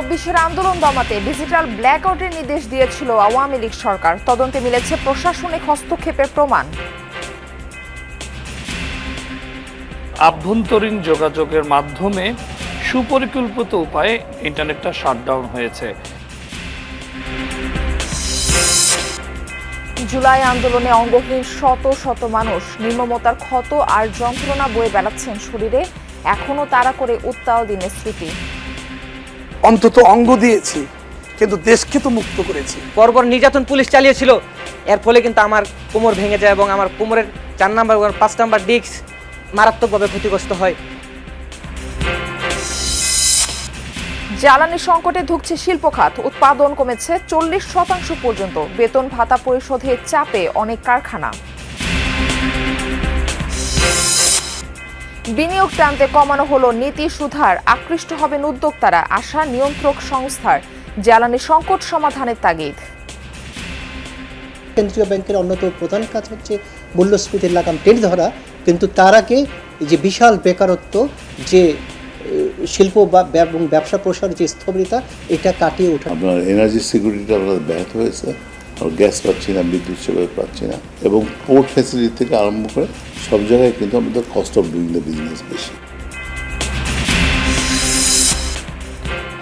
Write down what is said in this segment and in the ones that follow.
২৪-এর আন্দোলন দমাতে ডিজিটাল ব্ল্যাকআউটের নির্দেশ দিয়েছিল আওয়ামী লীগ সরকার। তদন্তে মিলেছে প্রশাসনিক হস্তক্ষেপের প্রমাণ। আভ্যন্তরীণ যোগাযোগের মাধ্যমে সুপরিকল্পিত উপায়ে ইন্টারনেটটা শাটডাউন হয়েছে। জুলাই আন্দোলনে অঙ্গহীন শত শত মানুষ নির্মমতার ক্ষত আর যন্ত্রণা বয়ে বেড়াচ্ছেন শরীরে। এখনো তাড়া করে উত্তাল দিনের স্মৃতি। অন্তত অঙ্গ দিয়েছি, কিন্তু দেশকে তো মুক্ত করেছি। বর্বর নির্যাতন পুলিশ চালিয়েছিল, এর ফলে কিন্তু আমার কোমর ভেঙে যায় এবং আমার কোমরের 4 নাম্বার 5 নাম্বার ডিস্ক মারাত্মকভাবে ক্ষতিগ্রস্ত হয়। জ্বালানি সংকটে ধুঁকছে শিল্প খাত। উৎপাদন কমেছে 40% পর্যন্ত। বেতন ভাতা পরিশোধের চাপে অনেক কারখানা। বিনিয়োগ টানতে কমানো হলো নীতি সুধার। আকৃষ্ট হবেন উদ্যোক্তারা, আশা নিয়ন্ত্রক সংস্থার। জ্বালানি সংকট সমাধানের তাগিদ। কেন্দ্রীয় ব্যাংকের অন্যতম প্রধান কাজ হচ্ছে মূল্যস্ফীতির লাগাম টেনে ধরা, কিন্তু তার আগে যে বিশাল বেকারত্ব, যে শিল্প এবং ব্যবসা প্রসারের যে স্থবিরতা, এটা কাটিয়ে ওঠা। আপনার এনার্জি সিকিউরিটিটা আমাদের ব্যাহত হয়েছে। আমরা গ্যাস পাচ্ছি না, বিদ্যুৎ সেবা পাচ্ছি না, এবং পোর্ট ফ্যাসিলিটি থেকে আরম্ভ করে সব জায়গায় কিন্তু আমাদের cost of doing the business বেশি।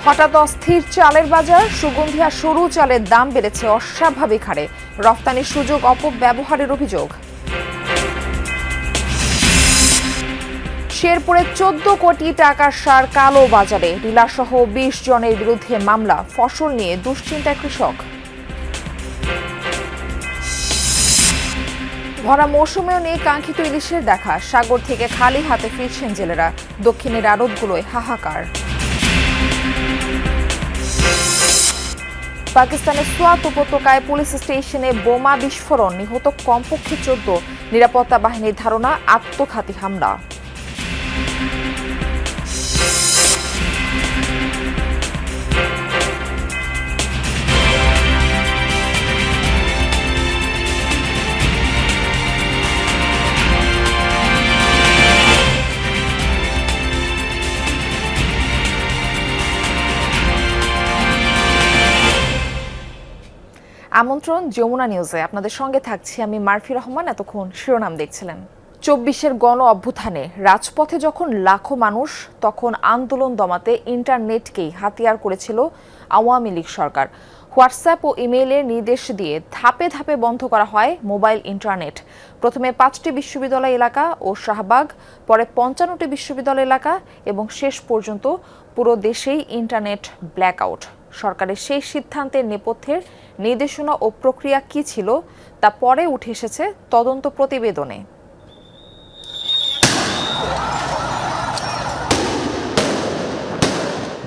হঠাৎ অস্থির চালের বাজার। সুগন্ধি আর সরু চালের দাম বেড়েছে অস্বাভাবিক হারে। রফতানির সুযোগ অপব্যবহারের অভিযোগ। শেরপুরে 14 কোটি টাকার সার কালো বাজারে। ডিলারসহ 20 জনের বিরুদ্ধে মামলা। ফসল নিয়ে দুশ্চিন্তায় কৃষক। ভরা মৌসুমেও নেই কাঙ্ক্ষিত ইলিশের দেখা। সাগর থেকে খালি হাতে ফিরছেন জেলেরা। দক্ষিণের আড়তগুলোয় হাহাকার। পাকিস্তানের সোয়াত উপত্যকায় পুলিশ স্টেশনে বোমা বিস্ফোরণ। নিহত কমপক্ষে 14। নিরাপত্তা বাহিনীর ধারণা আত্মঘাতী হামলা। আমন্ত্রণ যমুনা নিউজে, আপনাদের সঙ্গে থাকছি আমি মারফি রহমান। এতক্ষণ শিরোনাম দেখছিলেন। 24-এর গণ অভ্যুত্থানে রাজপথে যখন লাখো মানুষ, তখন আন্দোলন দমাতে ইন্টারনেটকেই হাতিয়ার করেছিল আওয়ামী লীগ সরকার। হোয়াটসঅ্যাপ ও ইমেইলের নির্দেশ দিয়ে ধাপে ধাপে বন্ধ করা হয় মোবাইল ইন্টারনেট। প্রথমে 5টি বিশ্ববিদ্যালয় এলাকা ও শাহবাগ, পরে 55টি বিশ্ববিদ্যালয় এলাকা এবং শেষ পর্যন্ত পুরো দেশেই ইন্টারনেট ব্ল্যাকআউট। সরকারের সেই সিদ্ধান্তের নেপথ্যের নির্দেশনা ও প্রক্রিয়া কী ছিল তা পরে উঠে এসেছে তদন্ত প্রতিবেদনে।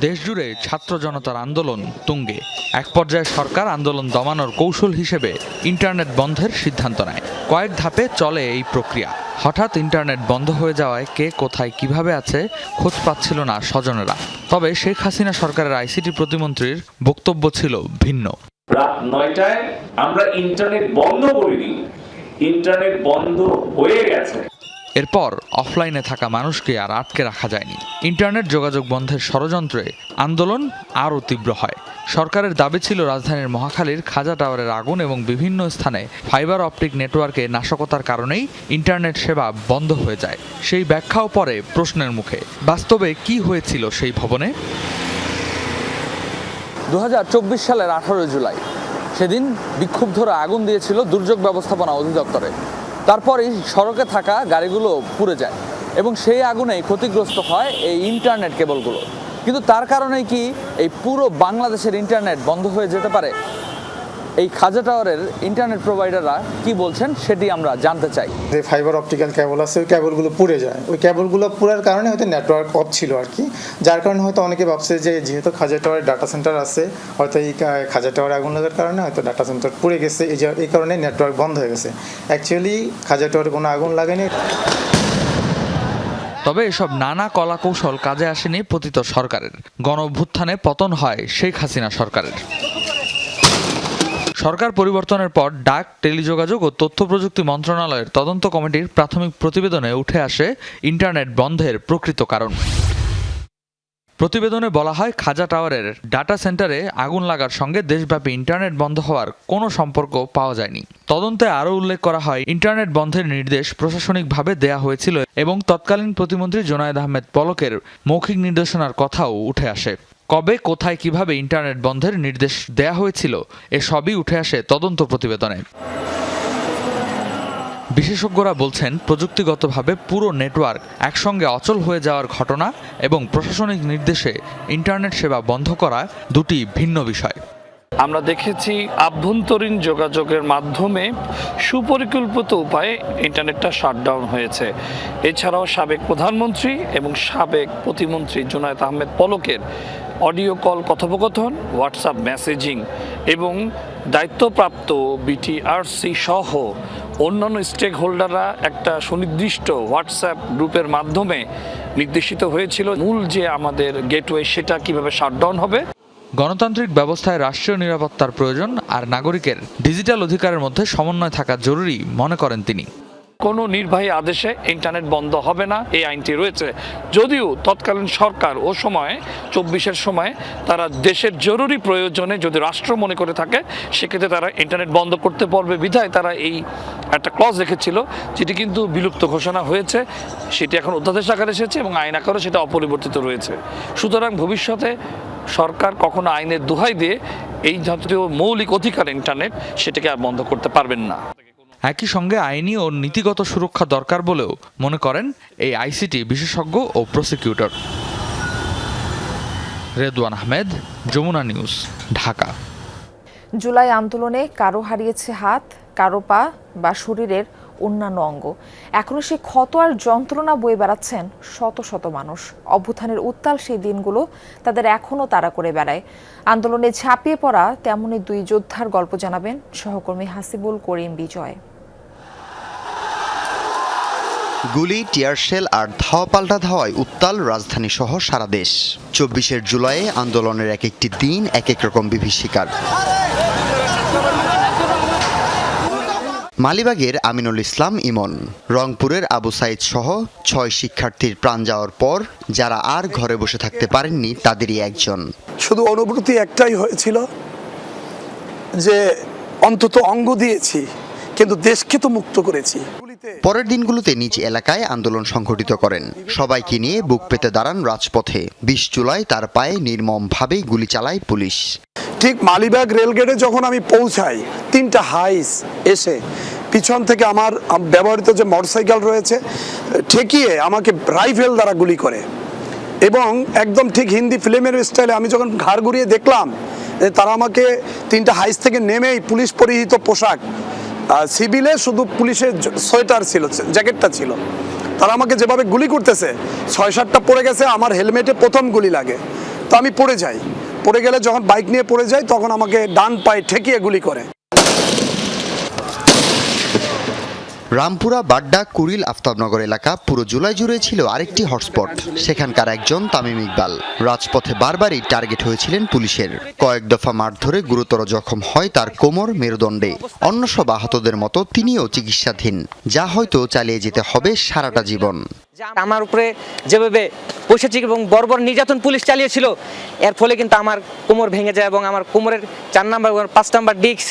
দেশজুড়ে ছাত্র জনতার আন্দোলন তুঙ্গে। এক পর্যায়ে সরকার আন্দোলন দমানোর কৌশল হিসেবে ইন্টারনেট বন্ধের সিদ্ধান্ত নেয়। কয়েক ধাপে চলে এই প্রক্রিয়া। হঠাৎ ইন্টারনেট বন্ধ হয়ে যাওয়ায় কে কোথায় কিভাবে আছে খোঁজ পাচ্ছিল না স্বজনেরা। তবে শেখ হাসিনা সরকারের আইসিটি প্রতিমন্ত্রীর বক্তব্য ছিল ভিন্ন। রাত 9টায় আমরা ইন্টারনেট বন্ধ করিনি, ইন্টারনেট বন্ধ হয়ে গেছে। এরপর অফলাইনে থাকা মানুষকে আর আটকে রাখা যায়নি। ইন্টারনেট যোগাযোগ বন্ধের ষড়যন্ত্রে আন্দোলন আরও তীব্র হয়। সরকারের দাবি ছিল রাজধানীর মহাখালীর খাজা টাওয়ারের আগুন এবং বিভিন্ন স্থানে ফাইবার অপটিক নেটওয়ার্কে নাশকতার কারণেই ইন্টারনেট সেবা বন্ধ হয়ে যায়। সেই ব্যাখ্যাও পরে প্রশ্নের মুখে। বাস্তবে কি হয়েছিল সেই ভবনে? 2024 সালের 18 জুলাই সেদিন বিক্ষুব্ধরা আগুন দিয়েছিল দুর্যোগ ব্যবস্থাপনা অধিদপ্তরে। তারপরেই সড়কে থাকা গাড়িগুলো পুড়ে যায় এবং সেই আগুনেই ক্ষতিগ্রস্ত হয় এই ইন্টারনেট কেবলগুলো। কিন্তু তার কারণে কি এই পুরো বাংলাদেশের ইন্টারনেট বন্ধ হয়ে যেতে পারে? এই খাজা টাওয়ারের ইন্টারনেট প্রোভাইডাররা কি বলছেন সেটি আমরা জানতে চাই। যে ফাইবার অপটিক্যাল কেবল আছে, ওই কেবলগুলো পুড়ে যায়। ওই কেবলগুলো পুরার কারণে হয়তো নেটওয়ার্ক অফ ছিল আর কি, যার কারণে হয়তো অনেকে ভাবছে যে যেহেতু খাজা টাওয়ারের ডাটা সেন্টার আছে, হয়তো এই খাজা টাওয়ারে আগুন লাগার কারণে হয়তো ডাটা সেন্টার পুড়ে গেছে, এই কারণে নেটওয়ার্ক বন্ধ হয়ে গেছে। অ্যাকচুয়ালি খাজা টাওয়ারে কোনো আগুন লাগেনি। তবে এসব নানা কলা কৌশল কাজে আসেনি পতিত সরকারের। গণ অভ্যুত্থানে পতন হয় শেখ হাসিনা সরকারের। সরকার পরিবর্তনের পর ডাক, টেলিযোগাযোগ ও তথ্য প্রযুক্তি মন্ত্রণালয়ের তদন্ত কমিটির প্রাথমিক প্রতিবেদনে উঠে আসে ইন্টারনেট বন্ধের প্রকৃত কারণ। প্রতিবেদনে বলা হয় খাজা টাওয়ারের ডাটা সেন্টারে আগুন লাগার সঙ্গে দেশব্যাপী ইন্টারনেট বন্ধ হওয়ার কোনো সম্পর্ক পাওয়া যায়নি। তদন্তে আরও উল্লেখ করা হয় ইন্টারনেট বন্ধের নির্দেশ প্রশাসনিকভাবে দেয়া হয়েছিল এবং তৎকালীন প্রতিমন্ত্রী জোনায়েদ আহমেদ পলকের মৌখিক নির্দেশনার কথাও উঠে আসে। কবে, কোথায়, কিভাবে ইন্টারনেট বন্ধের নির্দেশ দেয়া হয়েছিল এসবই উঠে আসে তদন্ত প্রতিবেদনে। বিশেষজ্ঞরা বলছেন প্রযুক্তিগতভাবে পুরো নেটওয়ার্ক একসঙ্গে অচল হয়ে যাওয়ার ঘটনা এবং প্রশাসনিক নির্দেশে ইন্টারনেট সেবা বন্ধ করা দুটি ভিন্ন বিষয়। আমরা দেখেছি আভ্যন্তরীণ যোগাযোগের মাধ্যমে সুপরিকল্পিত উপায়ে ইন্টারনেটটা শাটডাউন হয়েছে। এছাড়াও সাবেক প্রধানমন্ত্রী এবং সাবেক প্রতিমন্ত্রী জোনায়েদ আহমেদ পলকের অডিও কল কথোপকথন, হোয়াটসঅ্যাপ মেসেজিং এবং দায়িত্বপ্রাপ্ত বিটিআরসি সহ অন্যান্য স্টেক হোল্ডাররা একটা সুনির্দিষ্ট হোয়াটসঅ্যাপ গ্রুপের মাধ্যমে নির্দেশিত হয়েছিল মূল যে আমাদের গেটওয়ে সেটা কিভাবে শাটডাউন হবে। গণতান্ত্রিক ব্যবস্থায় রাষ্ট্রীয় নিরাপত্তার প্রয়োজন আর নাগরিকের ডিজিটাল অধিকারের মধ্যে সমন্বয় থাকা জরুরি মনে করেন তিনি। কোনো নির্বাহী আদেশে ইন্টারনেট বন্ধ হবে না, এই আইনটি রয়েছে। যদিও তৎকালীন সরকার ও সময় 24-এর সময় তারা দেশের জরুরি প্রয়োজনে যদি রাষ্ট্র মনে করে থাকে সেক্ষেত্রে তারা ইন্টারনেট বন্ধ করতে পারবে বিধায় তারা এই একটা ক্লজ রেখেছিল, যেটি কিন্তু বিলুপ্ত ঘোষণা হয়েছে। সেটি এখন অধ্যাদেশ আকারে এসেছে এবং আইন আকারে সেটা অপরিবর্তিত রয়েছে। সুতরাং ভবিষ্যতে সরকার কখনো আইনের দোহাই দিয়ে এই জাতীয় মৌলিক অধিকার ইন্টারনেট সেটাকে আর বন্ধ করতে পারবেন না। একই সঙ্গে আইনি ও নীতিগত সুরক্ষা দরকার বলেও মনে করেন এই আইসিটি বিশেষজ্ঞ ও প্রসিকিউটর। রেদওয়ান আহমেদ, যমুনা নিউজ, ঢাকা। জুলাই আন্দোলনে কারো হারিয়েছে হাত, কারো পা বা শরীরের অন্যান্য অঙ্গ। এখনো সেই ক্ষত আর যন্ত্রণা বয়ে বেড়াচ্ছেন শত শত মানুষ। অভ্যুত্থানের উত্তাল সেই দিনগুলো তাদের এখনো তাড়া করে বেড়ায়। আন্দোলনে ঝাঁপিয়ে পড়া তেমনই দুই যোদ্ধার গল্প জানাবেন সহকর্মী হাসিবুল করিম বিজয়। গুলি, টিয়ারশেল আর ধাওয়া পাল্টা ধাওয়ায় উত্তাল রাজধানী সহ সারা দেশ। 24 জুলাইয়ে আন্দোলনের এক একটি দিন এক এক রকম বিভীষিকার। মালিবাগের আমিনুল ইসলাম ইমন, রংপুরের আবু সাইদ সহ 6 শিক্ষার্থীর প্রাণ যাওয়ার পর যারা আর ঘরে বসে থাকতে পারেননি তাদেরই একজন। শুধু অনুভূতি একটাই হয়েছিল যে অন্তত অঙ্গ দিয়েছি, কিন্তু দেশকে তো মুক্ত করেছি। পরের দিনগুলোতে নিজ এলাকায় আন্দোলন সংগঠিত করেন, সবাইকে নিয়ে বুক পেতে দাঁড়ান রাজপথে। 20 জুলাই তার পায়ে নির্মমভাবে গুলি চালায় পুলিশ। ঠিক মালিবাগ রেলগেটে যখন আমি পৌঁছাই, 3টা হাইস এসে পিছন থেকে আমার ব্যবহৃত যে মোটরসাইকেল রয়েছে ঠেকিয়ে আমাকে রাইফেল দ্বারা গুলি করে এবং একদম ঠিক হিন্দি ফিল্মের স্টাইলে আমি যখন ঘাড় ঘুরিয়ে দেখলাম তারা আমাকে 3টা হাইস থেকে নেমেই পুলিশ পরিহিত পোশাক, সিভিলে শুধু পুলিশের সোয়েটার ছিল, জ্যাকেটটা ছিল, তারা আমাকে যেভাবে গুলি করতেছে 6-7টা পড়ে গেছে। আমার হেলমেটে প্রথম গুলি লাগে, তো আমি পড়ে যাই। পড়ে গেলে যখন বাইক নিয়ে পড়ে যাই তখন আমাকে ডান পায়ে ঠেকিয়ে গুলি করে। রামপুরা, বাড্ডা, কুড়িল, আফতাবনগর এলাকা পুরো জুলাই জুড়ে ছিল আরেকটি হটস্পট। সেখানকার একজন তামিম ইকবাল রাজপথে বারবারই টার্গেট হয়েছিলেন পুলিশের। কয়েক দফা মারধরে গুরুতর জখম হয় তার কোমর, মেরুদণ্ডে। অন্য সব আহতদের মতো তিনিও চিকিৎসাধীন, যা হয়তো চালিয়ে যেতে হবে সারাটা জীবন। আমার উপরে যেভাবে পৈশাচিক এবং বর্বর নির্যাতন পুলিশ চালিয়েছিল, এর ফলে কিন্তু আমার কোমর ভেঙে যায় এবং আমার কোমরের 4 নাম্বার 5 নাম্বার ডিস্ক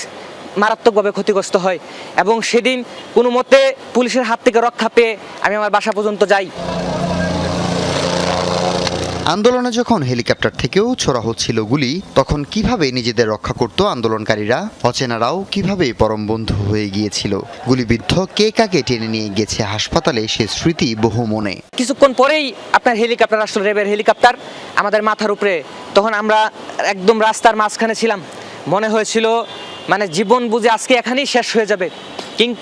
মারাত্মকভাবে ক্ষতিগ্রস্ত হয়। এবং সেদিন কোনো মতে পুলিশের হাত থেকে রক্ষা পেয়ে আমি আমার বাসা পর্যন্ত যাই। আন্দোলনে যখন হেলিকপ্টার থেকেও ছোড়া হচ্ছিল গুলি, তখন কিভাবে নিজেদের রক্ষা করত আন্দোলনকারীরা? অচেনারাও কিভাবে পরম বন্ধু হয়ে গিয়েছিল? গুলিবিদ্ধ কে কাকে টেনে নিয়ে গেছে হাসপাতালে, সে স্মৃতি বহু মনে। কিছুক্ষণ পরেই আপনার হেলিকপ্টার আসলো, র্যাবের হেলিকপ্টার আমাদের মাথার উপরে। তখন আমরা একদম রাস্তার মাঝখানে ছিলাম, মনে হয়েছিল মানে জীবন বুঝে আজকে এখানেই শেষ হয়ে যাবে।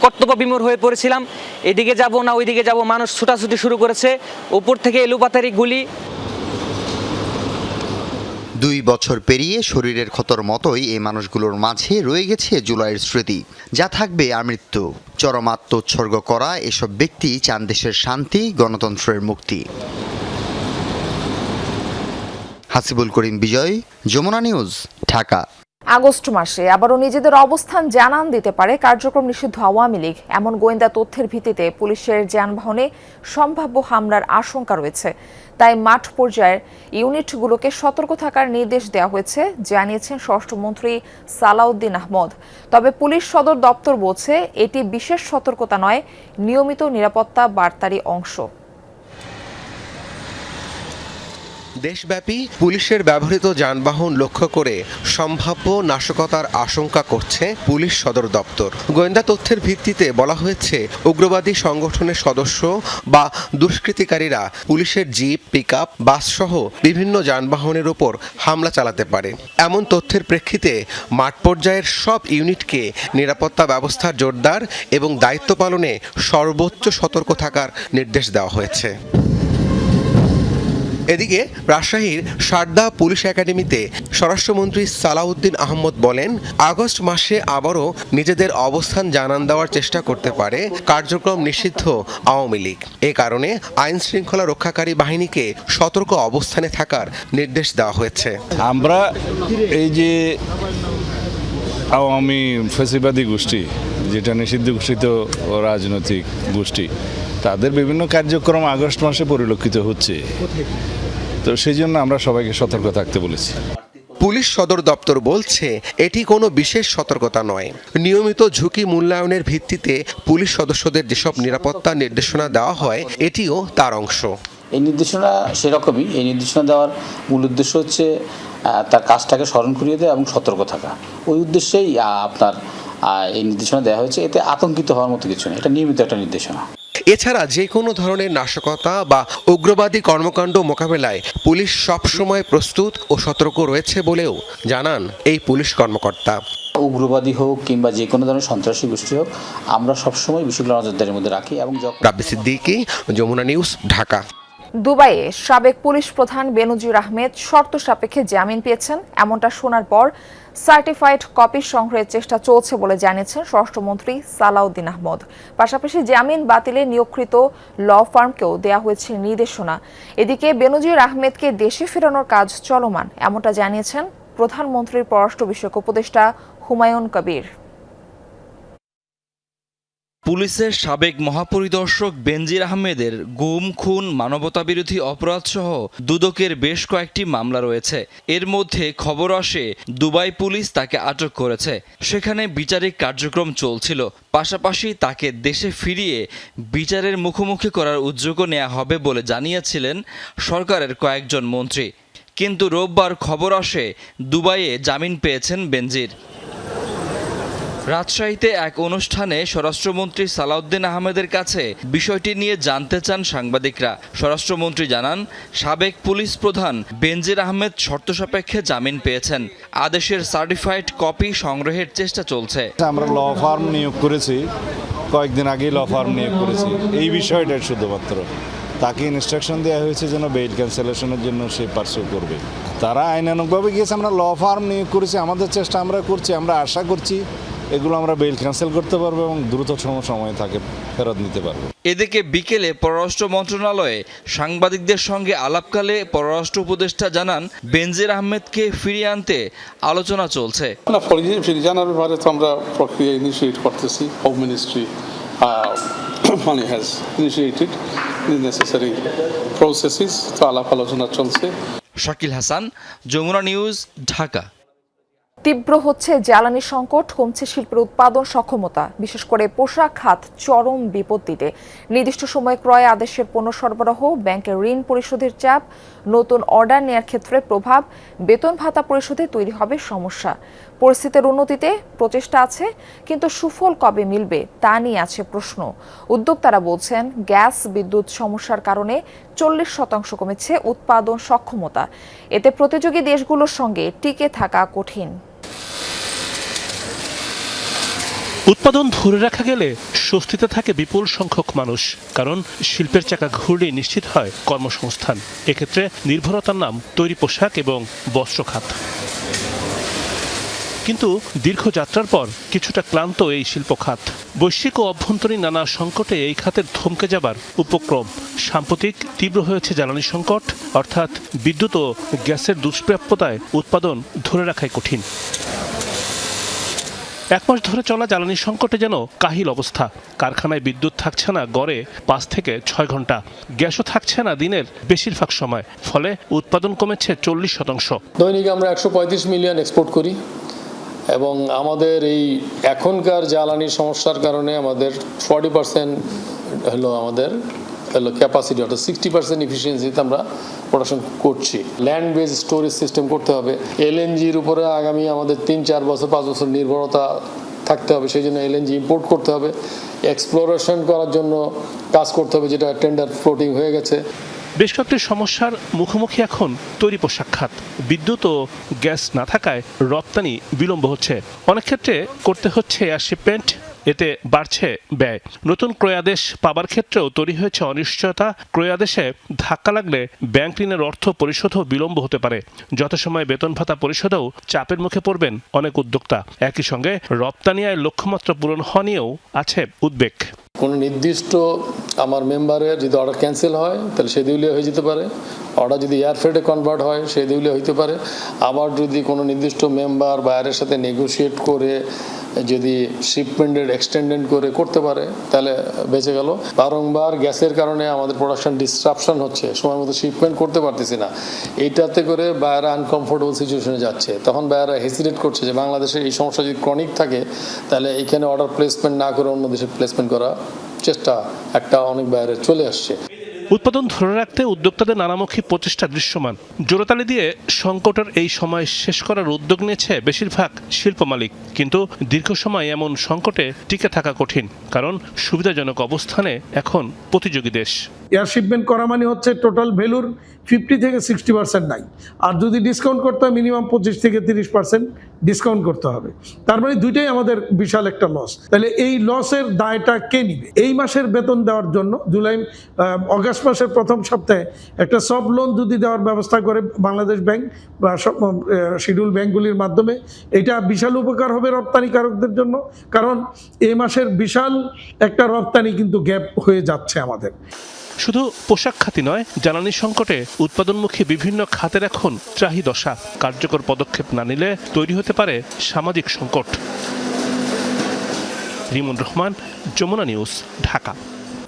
কর্তব্য বিমূঢ় হয়ে পড়েছিলাম, এদিকে যাব না ওইদিকে যাব। মানুষ ছুটাছুটি শুরু করেছে, উপর থেকে এলোপাতারি গুলি। 2 বছর পেরিয়ে শরীরের ক্ষতর মতোই এই মানুষগুলোর মাঝে রয়ে গেছে জুলাইয়ের স্মৃতি, যা থাকবে আমৃত্যু। চরম আত্মোৎসর্গ করা এসব ব্যক্তি চান দেশের শান্তি, গণতন্ত্রের মুক্তি। হাসিবুল করিম বিজয়, যমুনা নিউজ, ঢাকা। আগস্ট মাসে আবারও নিজেদের অবস্থান জানান দিতে পারে কার্যক্রম নিষিদ্ধ আওয়ামী লীগ, এমন গোয়েন্দা তথ্যের ভিত্তিতে পুলিশের যানবাহনে সম্ভাব্য হামলার আশঙ্কা রয়েছে। তাই মাঠ পর্যায়ের ইউনিটগুলোকে সতর্ক থাকার নির্দেশ দেওয়া হয়েছে, জানিয়েছেন স্বরাষ্ট্রমন্ত্রী সালাউদ্দিন আহমদ। তবে পুলিশ সদর দপ্তর বলছে এটি বিশেষ সতর্কতা নয়, নিয়মিত নিরাপত্তা বার্তারই অংশ। দেশব্যাপী পুলিশের ব্যবহৃত যানবাহন লক্ষ্য করে সম্ভাব্য নাশকতার আশঙ্কা করছে পুলিশ সদর দপ্তর। গোয়েন্দা তথ্যের ভিত্তিতে বলা হয়েছে, উগ্রবাদী সংগঠনের সদস্য বা দুষ্কৃতিকারীরা পুলিশের জিপ, পিকআপ, বাসসহ বিভিন্ন যানবাহনের উপর হামলা চালাতে পারে। এমন তথ্যের প্রেক্ষিতে মাঠ পর্যায়ের সব ইউনিটকে নিরাপত্তা ব্যবস্থা জোরদার এবং দায়িত্ব পালনে সর্বোচ্চ সতর্ক থাকার নির্দেশ দেওয়া হয়েছে। এদিকে রাজশাহীর সারদা পুলিশ একাডেমিতে স্বরাষ্ট্রমন্ত্রী সালাউদ্দিন আহমদ বলেন, আগস্ট মাসে আবারও নিজেদের অবস্থান জানান দেওয়ার চেষ্টা করতে পারে কার্যক্রম নিষিদ্ধ আওয়ামী লীগ। এ কারণে আইন শৃঙ্খলা রক্ষাকারী বাহিনীকে সতর্ক অবস্থানে থাকার নির্দেশ দেওয়া হয়েছে। আমরা এই যে আওয়ামী ফ্যাসিবাদী গোষ্ঠী, যেটা নিষিদ্ধ ঘোষিত রাজনৈতিক গোষ্ঠী, তাদের বিভিন্ন কার্যক্রম আগস্ট মাসে পরিলক্ষিত হচ্ছে, তো সেই জন্য আমরা সবাইকে সতর্ক থাকতে বলেছি। পুলিশ সদর দপ্তর বলছে এটি কোনো বিশেষ সতর্কতা নয়, নিয়মিত ঝুঁকি মূল্যায়নের ভিত্তিতে পুলিশ সদস্যদের যেসব নিরাপত্তা নির্দেশনা দেওয়া হয় এটিও তার অংশ। এই নির্দেশনা সেরকমই। এই নির্দেশনা দেওয়ার মূল উদ্দেশ্য হচ্ছে তার কাজটাকে স্মরণ করিয়ে দেওয়া এবং সতর্ক থাকা। ওই উদ্দেশ্যেই আপনার এই নির্দেশনা দেওয়া হয়েছে। এতে আতঙ্কিত হওয়ার মতো কিছু নেই, এটা নিয়মিত একটা নির্দেশনা। এছাড়া যে কোনো ধরনের নাশকতা বা উগ্রবাদী কর্মকাণ্ড মোকাবেলায় পুলিশ সবসময় প্রস্তুত ও সতর্ক রয়েছে বলেও জানান এই পুলিশ কর্মকর্তা। উগ্রবাদী হোক কিংবা যে কোনো ধরনের সন্ত্রাসী গোষ্ঠী হোক, আমরা সবসময় বিষয়গুলো নজরদারির মধ্যে রাখি। এবং রাব্বি সিদ্দিকী, যমুনা নিউজ, ঢাকা। দুবাইয়ে সাবেক পুলিশ প্রধান বেনজির আহমেদ শর্ত সাপেক্ষে জামিন পেয়েছেন, এমনটা শোনার পর সার্টিফাইড কপি সংগ্রহের চেষ্টা চলছে বলে জানিয়েছেন স্বরাষ্ট্রমন্ত্রী সালাউদ্দিন আহমদ। পাশাপাশি জামিন বাতিলে নিয়োগকৃত ল ফার্মকেও দেয়া হয়েছে নির্দেশনা। এদিকে বেনজির আহমেদকে দেশে ফেরানোর কাজ চলমান, এমনটা জানিয়েছেন প্রধানমন্ত্রীর পররাষ্ট্র বিষয়ক উপদেষ্টা হুমায়ুন কবির। পুলিশের সাবেক মহাপরিদর্শক বেনজির আহমেদের গুম, খুন, মানবতাবিরোধী অপরাধসহ দুদকের বেশ কয়েকটি মামলা রয়েছে। এর মধ্যে খবর আসে দুবাই পুলিশ তাকে আটক করেছে, সেখানে বিচারিক কার্যক্রম চলছিল। পাশাপাশি তাকে দেশে ফিরিয়ে বিচারের মুখোমুখি করার উদ্যোগও নেওয়া হবে বলে জানিয়েছিলেন সরকারের কয়েকজন মন্ত্রী। কিন্তু রোববার খবর আসে দুবাইয়ে জামিন পেয়েছেন বেনজির। রাজশাহীতে এক অনুষ্ঠানে স্বরাষ্ট্রমন্ত্রী সালাউদ্দিন আহমেদের কাছে বিষয়টি নিয়ে জানতে চান সাংবাদিকরা। স্বরাষ্ট্রমন্ত্রী জানান, সাবেক পুলিশ প্রধান বেনজির আহমেদ শর্ত সাপেক্ষে জামিন পেয়েছেন। আদেশের সার্টিফাইড কপি সংগ্রহের চেষ্টা চলছে। আমরা ল ফার্ম নিয়োগ করেছি, কয়েকদিন আগেই ল ফার্ম নিয়োগ করেছি। এই বিষয়টা শুধুমাত্র তাকে ইনস্ট্রাকশন দেওয়া হয়েছে যেন বেইল ক্যান্সেলেশনের জন্য সে পার্সু করবে। তারা আইনানুগভাবে গিয়েছে, আমরা ল ফার্ম নিয়োগ করেছি, আমাদের চেষ্টা আমরা করছি। আমরা আশা করছি এগুলো আমরা বেইল ক্যান্সেল করতে পারবো এবং দ্রুততম সময়ে তাকে ফেরত নিতে পারবো। এদিকে বিকেলে পররাষ্ট্র মন্ত্রণালয়ে সাংবাদিকদের সঙ্গে আলাপকালে পররাষ্ট্র উপদেষ্টা জানান, বেনজির আহমেদকে ফিরিয়ে আনতে আলোচনা চলছে। ফিরিয়ে জানার ব্যাপারে তো আমরা প্রক্রিয়া ইনিশিয়েট করতেছি। Home ministry has initiated necessary processes, তো আলাপ আলোচনা চলছে। শাকিল হাসান, যমুনা নিউজ, ঢাকা। তীব্র হচ্ছে জ্বালানি সংকট, কমছে শিল্পের উৎপাদন সক্ষমতা, বিশেষ করে পোশাক খাত চরম বিপত্তিতে। নির্দিষ্ট সময়ে ক্রয় আদেশের পণ্য সরবরাহ, ব্যাংকের ঋণ পরিশোধের চাপ, নতুন অর্ডার নেওয়ার ক্ষেত্রে প্রভাব, বেতন ভাতা পরিশোধে তৈরি হবে সমস্যা। পরিস্থিতির উন্নতিতে প্রচেষ্টা আছে, কিন্তু সুফল কবে মিলবে তা নিয়ে আছে প্রশ্ন। উদ্যোক্তারা বলছেন, গ্যাস বিদ্যুৎ সমস্যার কারণে 40% কমেছে উৎপাদন সক্ষমতা। এতে প্রতিযোগী দেশগুলোর সঙ্গে টিকে থাকা কঠিন। উৎপাদন ধরে রাখা গেলে স্বস্তিতে থাকে বিপুল সংখ্যক মানুষ, কারণ শিল্পের চাকা ঘুরলে নিশ্চিত হয় কর্মসংস্থান। এক্ষেত্রে নির্ভরতার নাম তৈরি পোশাক এবং বস্ত্র খাত। কিন্তু দীর্ঘ যাত্রার পর কিছুটা ক্লান্ত এই শিল্প খাত। বৈশ্বিক ও অভ্যন্তরীণ নানা সংকটে এই খাতের থমকে যাবার উপক্রম। সাম্প্রতিক তীব্র হয়েছে জ্বালানি সংকট, অর্থাৎ বিদ্যুৎ ও গ্যাসের দুষ্প্রাপ্যতায় উৎপাদন ধরে রাখাই কঠিন। 1 মাস ধরে চলা জ্বালানি সংকটে যেন কাহিল অবস্থা। কারখানায় বিদ্যুৎ থাকছে না গড়ে 5 থেকে 6 ঘন্টা, গ্যাসও থাকছে না দিনের বেশিরভাগ সময়, ফলে উৎপাদন কমেছে 40%। দৈনিক আমরা 135 মিলিয়ন এক্সপোর্ট করি এবং আমাদের এই এখনকার জ্বালানির সমস্যার কারণে আমাদের 40% হলো আমাদের ক্যাপাসিটি, অর্থাৎ 60% ইফিসিয়েন্সিতে আমরা প্রোডাকশন করছি। ল্যান্ড বেজ স্টোরেজ সিস্টেম করতে হবে। এলএনজির উপরে আগামী আমাদের 3-4 বছর 5 বছর নির্ভরতা থাকতে হবে, সেই জন্য এলএনজি ইম্পোর্ট করতে হবে। এক্সপ্লোরেশন করার জন্য কাজ করতে হবে, যেটা টেন্ডার ফ্লোটিং হয়ে গেছে। বেশ কয়েকটি সমস্যার মুখোমুখি এখন তৈরি পোশাক খাত। বিদ্যুৎ ও গ্যাস না থাকায় রপ্তানি বিলম্ব হচ্ছে, অনেক ক্ষেত্রে করতে হচ্ছে এয়ার শিপমেন্ট, এতে বাড়ছে ব্যয়। নতুন ক্রয়াদেশ পাবার ক্ষেত্রেও তৈরি হয়েছে অনিশ্চয়তা। ক্রয়াদেশে ধাক্কা লাগলে ব্যাংক ঋণের অর্থ পরিশোধও বিলম্ব হতে পারে। যথাসময়ে বেতন ভাতা পরিশোধেও চাপের মুখে পড়বেন অনেক উদ্যোক্তা। একই সঙ্গে রপ্তানি আয়ের লক্ষ্যমাত্রা পূরণ হওয়া নিয়েও আছে উদ্বেগ। কোনো নির্দিষ্ট আমার মেম্বারের যদি অর্ডার ক্যান্সেল হয় তাহলে সে দেউলিয়া হয়ে যেতে পারে, অর্ডার যদি এয়ার ফ্রেটে কনভার্ট হয় সে দেউলিয়া হইতে পারে। আবার যদি কোনো নির্দিষ্ট মেম্বার বাইরের সাথে নেগোশিয়েট করে যদি শিপমেন্টের এক্সটেন্ডেন্ট করে করতে পারে তাহলে বেঁচে গেল। বারংবার গ্যাসের কারণে আমাদের প্রোডাকশন ডিসরাপশন হচ্ছে, সময় মতো শিপমেন্ট করতে পারতেছি না। এইটাতে করে বায়ারা আনকমফোর্টেবল সিচুয়েশনে যাচ্ছে। তখন বায়ারা হেসিটেট করছে যে বাংলাদেশে এই সমস্যা যদি ক্রনিক থাকে তাহলে এইখানে অর্ডার প্লেসমেন্ট না করে অন্য দেশে প্লেসমেন্ট করা চেষ্টা একটা অনেক বাইরে চলে আসছে। উৎপাদন ধরে রাখতে উদ্যোক্তাদের নানামুখী প্রচেষ্টা দৃশ্যমান। জোরতালি দিয়ে সংকটের এই সময় শেষ করার উদ্যোগ নিয়েছে বেশিরভাগ শিল্প মালিক, কিন্তু দীর্ঘ সময় এমন সংকটে টিকে থাকা কঠিন, কারণ সুবিধাজনক অবস্থানে এখন প্রতিযোগী দেশ। এয়ার শিপমেন্ট করা মানে হচ্ছে টোটাল ভ্যালুর 50 থেকে 60% নাই, আর যদি ডিসকাউন্ট করতে হয় মিনিমাম 25 থেকে 30% ডিসকাউন্ট করতে হবে। তার মানে দুইটাই আমাদের বিশাল একটা লস। তাহলে এই লসের দায়টা কে নিবে? এই মাসের বেতন দেওয়ার জন্য অগাস্ট মাসের প্রথম সপ্তাহে একটা সফট লোন যদি দেওয়ার ব্যবস্থা করে বাংলাদেশ ব্যাংক বা শিডিউল ব্যাংকগুলির মাধ্যমে, এটা বিশাল উপকার হবে রপ্তানিকারকদের জন্য, কারণ এই মাসের বিশাল একটা রপ্তানি কিন্তু গ্যাপ হয়ে যাচ্ছে আমাদের। শুধু পোশাক খাতি নয়, জ্বালানি সংকটে উৎপাদনমুখী বিভিন্ন খাতের এখন ত্রাহি দশা। কার্যকর পদক্ষেপ না নিলে তৈরি হতে পারে সামাজিক সংকট। Rimon Rahman, Jamuna news, Dhaka.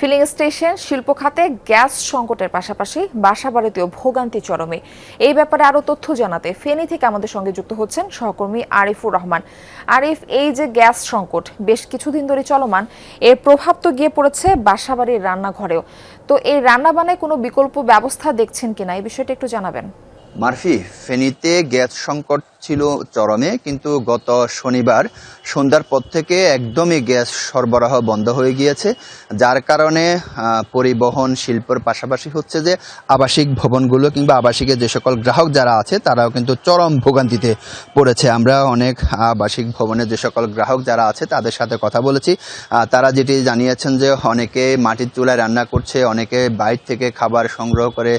Filling station, শিল্প খাতে গ্যাস সংকটের পাশাপাশি বাসাবাড়িতেও ভোগান্তি চরমে। এই ব্যাপারে আরো তথ্য জানাতে ফেনী থেকে আমাদের সঙ্গে যুক্ত হচ্ছেন সহকর্মী আরিফুর রহমান। আরিফ, এই যে গ্যাস সংকট বেশ কিছুদিন ধরে চলমান, এর প্রভাব তো গিয়ে পড়েছে বাসাবাড়ির রান্নাঘরেও। তো এই রান্নাবান্নায় কোনো বিকল্প ব্যবস্থা দেখছেন কিনা, এই বিষয়টা একটু জানাবেন। মারফি, ফেনীতে গ্যাস সংকট ছিল চরমে, কিন্তু গত শনিবার সন্ধ্যার পর থেকে একদমই গ্যাস সরবরাহ বন্ধ হয়ে গিয়েছে, যার কারণে পরিবহন শিল্পের পাশাপাশি হচ্ছে যে আবাসিক ভবনগুলো কিংবা আবাসিকের যে সকল গ্রাহক যারা আছে তারাও কিন্তু চরম ভোগান্তিতে পড়েছে। আমরা অনেক আবাসিক ভবনের যে সকল গ্রাহক যারা আছে তাদের সাথে কথা বলেছি। তারা যেটি জানিয়েছেন যে অনেকে মাটির চুলায় রান্না করছে, অনেকে বাইরে থেকে খাবার সংগ্রহ করে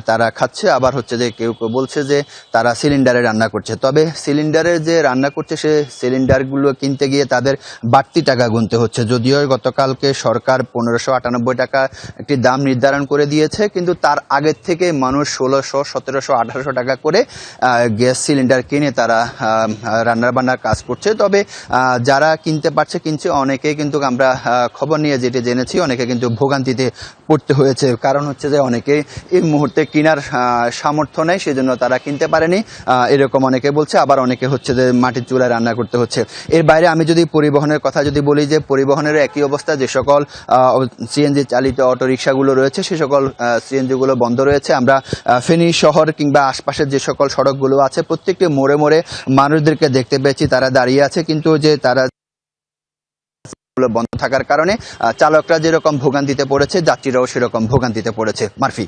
তারা খাচ্ছে, আবার হচ্ছে যে কেউ কেউ বলছে যে তারা সিলিন্ডারে রান্না করছে। তবে সিলিন্ডারে যে রান্না করছে সে সিলিন্ডারগুলো কিনতে গিয়ে তাদের বাড়তি টাকা গুনতে হচ্ছে। যদিও গতকালকে সরকার 1598 টাকা একটি দাম নির্ধারণ করে দিয়েছে, কিন্তু তার আগের থেকে মানুষ 1600, 1700, 1800 টাকা করে গ্যাস সিলিন্ডার কিনে তারা রান্নাবান্নার কাজ করছে। তবে যারা কিনতে পারছে কিনছে, অনেকে কিন্তু আমরা খবর নিয়ে যেটি জেনেছি অনেকে কিন্তু ভোগান্তিতে পড়তে হয়েছে। কারণ হচ্ছে যে অনেকে এই মুহূর্তে কেনার সামর্থ্য নেই, সেজন্য তারা কিনতে পারেনি, এরকম অনেকে বলছে। আবার অনেকে হচ্ছে যে মাটির চুলায় রান্না করতে হচ্ছে। এর বাইরে আমি যদি পরিবহনের কথা বলি, যে পরিবহনের একই অবস্থা। যে সকল সিএনজি চালিত অটো রিক্সাগুলো রয়েছে সে সকল সিএনজিগুলো বন্ধ রয়েছে। আমরা ফেনী শহর কিংবা আশপাশের যে সকল সড়কগুলো আছে প্রত্যেকটি মোড়ে মোড়ে মানুষদেরকে দেখতে পেয়েছি, তারা দাঁড়িয়ে আছে, কিন্তু যে তারা বন্ধ থাকার কারণে চালকরা যেরকম ভোগান্তিতে পড়েছে যাত্রীরাও সেরকম ভোগান্তিতে পড়েছে। মারফি,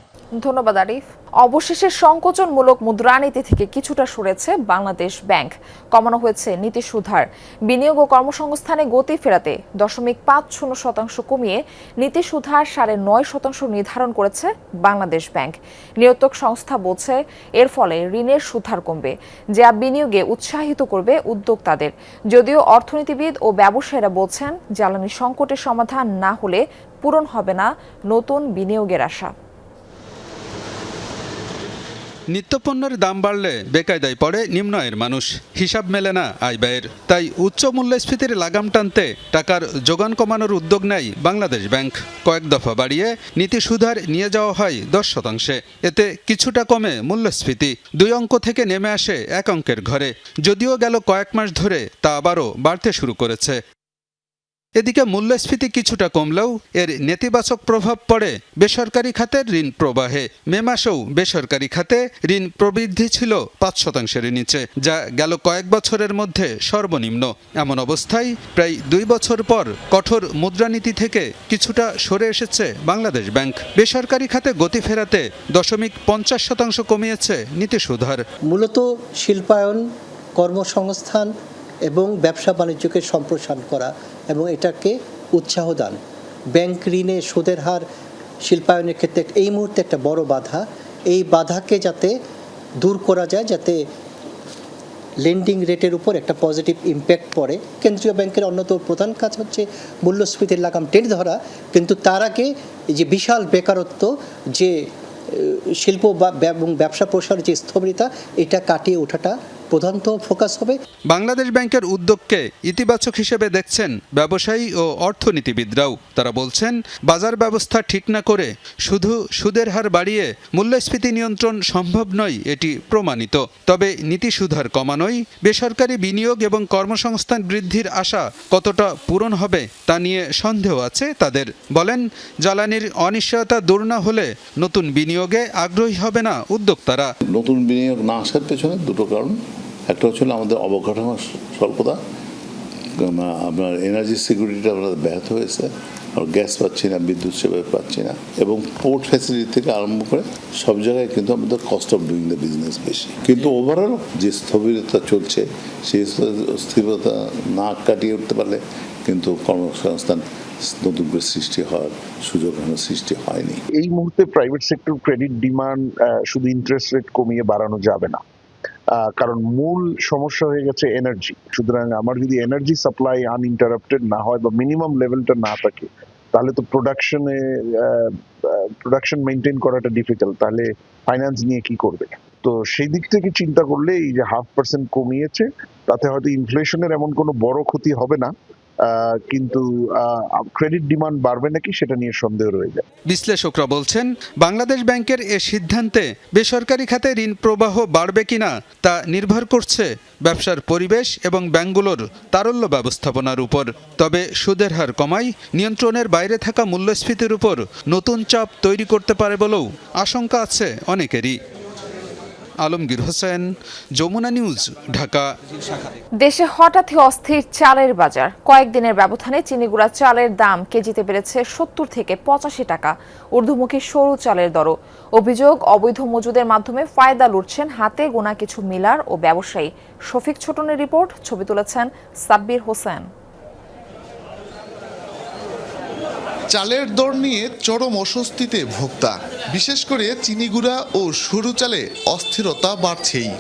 ধন্যবাদ আরিফ। অবশেষে সংকোচনমূলক মুদ্রানীতি থেকে কিছুটা সরেছে বাংলাদেশ ব্যাংক। কমানো হয়েছে নীতি সুধার। বিনিয়োগ ও কর্মসংস্থানে গতি ফেরাতে 0.50% কমিয়ে নীতি সুধার 9.5% নির্ধারণ করেছে বাংলাদেশ ব্যাংক। নিয়ন্ত্রক সংস্থা বলছে এর ফলে ঋণের সুধার কমবে, যা বিনিয়োগে উৎসাহিত করবে উদ্যোক্তাদের। যদিও অর্থনীতিবিদ ও ব্যবসায়ীরা বলছেন জ্বালানি সংকটের সমাধান না হলে পূরণ হবে না নতুন বিনিয়োগের আশা। নিত্যপণ্যের দাম বাড়লে বেকায়দায় পড়ে নিম্ন আয়ের মানুষ, হিসাব মেলে না আয় ব্যয়ের। তাই উচ্চ মূল্যস্ফীতির লাগাম টানতে টাকার যোগান কমানোর উদ্যোগ নেয় বাংলাদেশ ব্যাংক। কয়েক দফা বাড়িয়ে নীতি সুধার নিয়ে যাওয়া হয় 10%। এতে কিছুটা কমে মূল্যস্ফীতি, 2 অঙ্ক থেকে নেমে আসে 1 অঙ্কের ঘরে। যদিও গেল কয়েক মাস ধরে তা আবারও বাড়তে শুরু করেছে। এদিকে মূল্যস্ফীতি কিছুটা কমলেও এর নেতিবাচক প্রভাব পড়ে বেসরকারি খাতের ঋণ প্রবাহে। মে মাসেও বেসরকারি খাতে ঋণ প্রবৃদ্ধি ছিল 5%-এর নিচে, যা গেল কয়েক বছরের মধ্যে সর্বনিম্ন। এমন অবস্থায় প্রায় 2 বছর পর কঠোর মুদ্রানীতি থেকে কিছুটা সরে এসেছে বাংলাদেশ ব্যাংক। বেসরকারি খাতে গতি ফেরাতে 0.50% কমিয়েছে নীতি সুধার। মূলত শিল্পায়ন, কর্মসংস্থান এবং ব্যবসা বাণিজ্যকে সম্প্রসারণ করা এবং এটাকে উৎসাহ দান। ব্যাংক ঋণে সুদের হার শিল্পায়নের ক্ষেত্রে এই মুহূর্তে একটা বড় বাধা। এই বাধাকে যাতে দূর করা যায়, যাতে লেন্ডিং রেটের উপর একটা পজিটিভ ইম্প্যাক্ট পড়ে। কেন্দ্রীয় ব্যাংকের অন্যতম প্রধান কাজ হচ্ছে মূল্যস্ফীতির লাগাম টেনে ধরা, কিন্তু তার আগে যে বিশাল বেকারত্ব, যে শিল্প এবং ব্যবসা প্রসারের যে স্থবিরতা, এটা কাটিয়ে ওঠাটা প্রধানত ফোকাস হবে। বাংলাদেশ ব্যাংকের উদ্যোগকে ইতিবাচক হিসেবে দেখছেন ব্যবসায়ী ও অর্থনীতিবিদরাও। তারা বলছেন, বাজার ব্যবস্থা ঠিক না করে শুধু সুদের হার বাড়িয়ে মূল্যস্ফীতি নিয়ন্ত্রণ সম্ভব নয়, এটি প্রমাণিত। তবে নীতি সুধার কমানোই বেসরকারি বিনিয়োগ এবং কর্মসংস্থান বৃদ্ধির আশা কতটা পূরণ হবে তা নিয়ে সন্দেহ আছে তাদের। বলেন, জ্বালানির অনিশ্চয়তা দূর না হলে নতুন বিনিয়োগে আগ্রহী হবে না উদ্যোক্তারা। নতুন বিনিয়োগ না আসার পেছনে দুটো কারণ। একটা হচ্ছে আমাদের অবকাঠামো স্বল্পতা, আপনার এনার্জি সিকিউরিটিটা আমাদের ব্যাহত হয়েছে, আর গ্যাস পাচ্ছি না, বিদ্যুৎ সেবা পাচ্ছি না, এবং পোর্ট ফ্যাসিলিটি থেকে আরম্ভ করে সব জায়গায় কিন্তু আমাদের cost of doing the business বেশি। কিন্তু ওভারঅল যে স্থবিরতা চলছে, সেই স্থবিরতা না কাটিয়ে উঠতে পারলে কিন্তু কর্মসংস্থান নতুন করে সৃষ্টি হওয়ার সুযোগ সৃষ্টি হয়নি। এই মুহূর্তে প্রাইভেট সেক্টর ক্রেডিট ডিমান্ড শুধু ইন্টারেস্ট রেট কমিয়ে বাড়ানো যাবে না, কারণ মূল সমস্যা হয়ে গেছে এনার্জি। সুতরাং আমার যদি এনার্জি সাপ্লাই আনইন্টারাপ্টেড না হয় বা মিনিমাম লেভেলটা না থাকে, তাহলে তো প্রোডাকশন মেনটেন করাটা ডিফিকাল্ট। তাহলে ফাইন্যান্স নিয়ে কি করবে? তো সেই দিক থেকে চিন্তা করলে এই যে 0.5% কমিয়েছে, তাতে হয়তো ইনফ্লেশনের এমন কোনো বড় ক্ষতি হবে না, কিন্তু ক্রেডিট ডিমান্ড বাড়বে নাকি সেটা নিয়ে সন্দেহ রয়ে যায়। বিশ্লেষকরা বলছেন, বাংলাদেশ ব্যাংকের এ সিদ্ধান্তে বেসরকারি খাতে ঋণ প্রবাহ বাড়বে কিনা তা নির্ভর করছে ব্যবসার পরিবেশ এবং ব্যাংকগুলোর তারল্য ব্যবস্থাপনার উপর। তবে সুদের হার কমায় নিয়ন্ত্রণের বাইরে থাকা মূল্যস্ফীতির উপর নতুন চাপ তৈরি করতে পারে বলেও আশঙ্কা আছে অনেকেরই। আলমগীর হোসেন, যমুনা নিউজ, ঢাকা। দেশে হঠাৎই অস্থির চালের বাজার। কয়েকদিনের ব্যবধানে চিনিগুড়া চালের দাম কেজিতে বেড়েছে 70 থেকে 85 টাকা। ঊর্ধ্বমুখী সরু চালের দরও। অভিযোগ, অবৈধ মজুদের মাধ্যমে ফায়দা লুটছেন হাতে গোনা কিছু মিলার ও ব্যবসায়ী। শফিক ছোটনের রিপোর্ট, ছবি তুলেছেন সাব্বির হোসেন। চালের দর নিয়ে চরম অস্বস্তিতে ভোক্তা, বিশেষ করে চিনিগুড়া ও সরু চালে অস্থিরতা বাড়ছেই।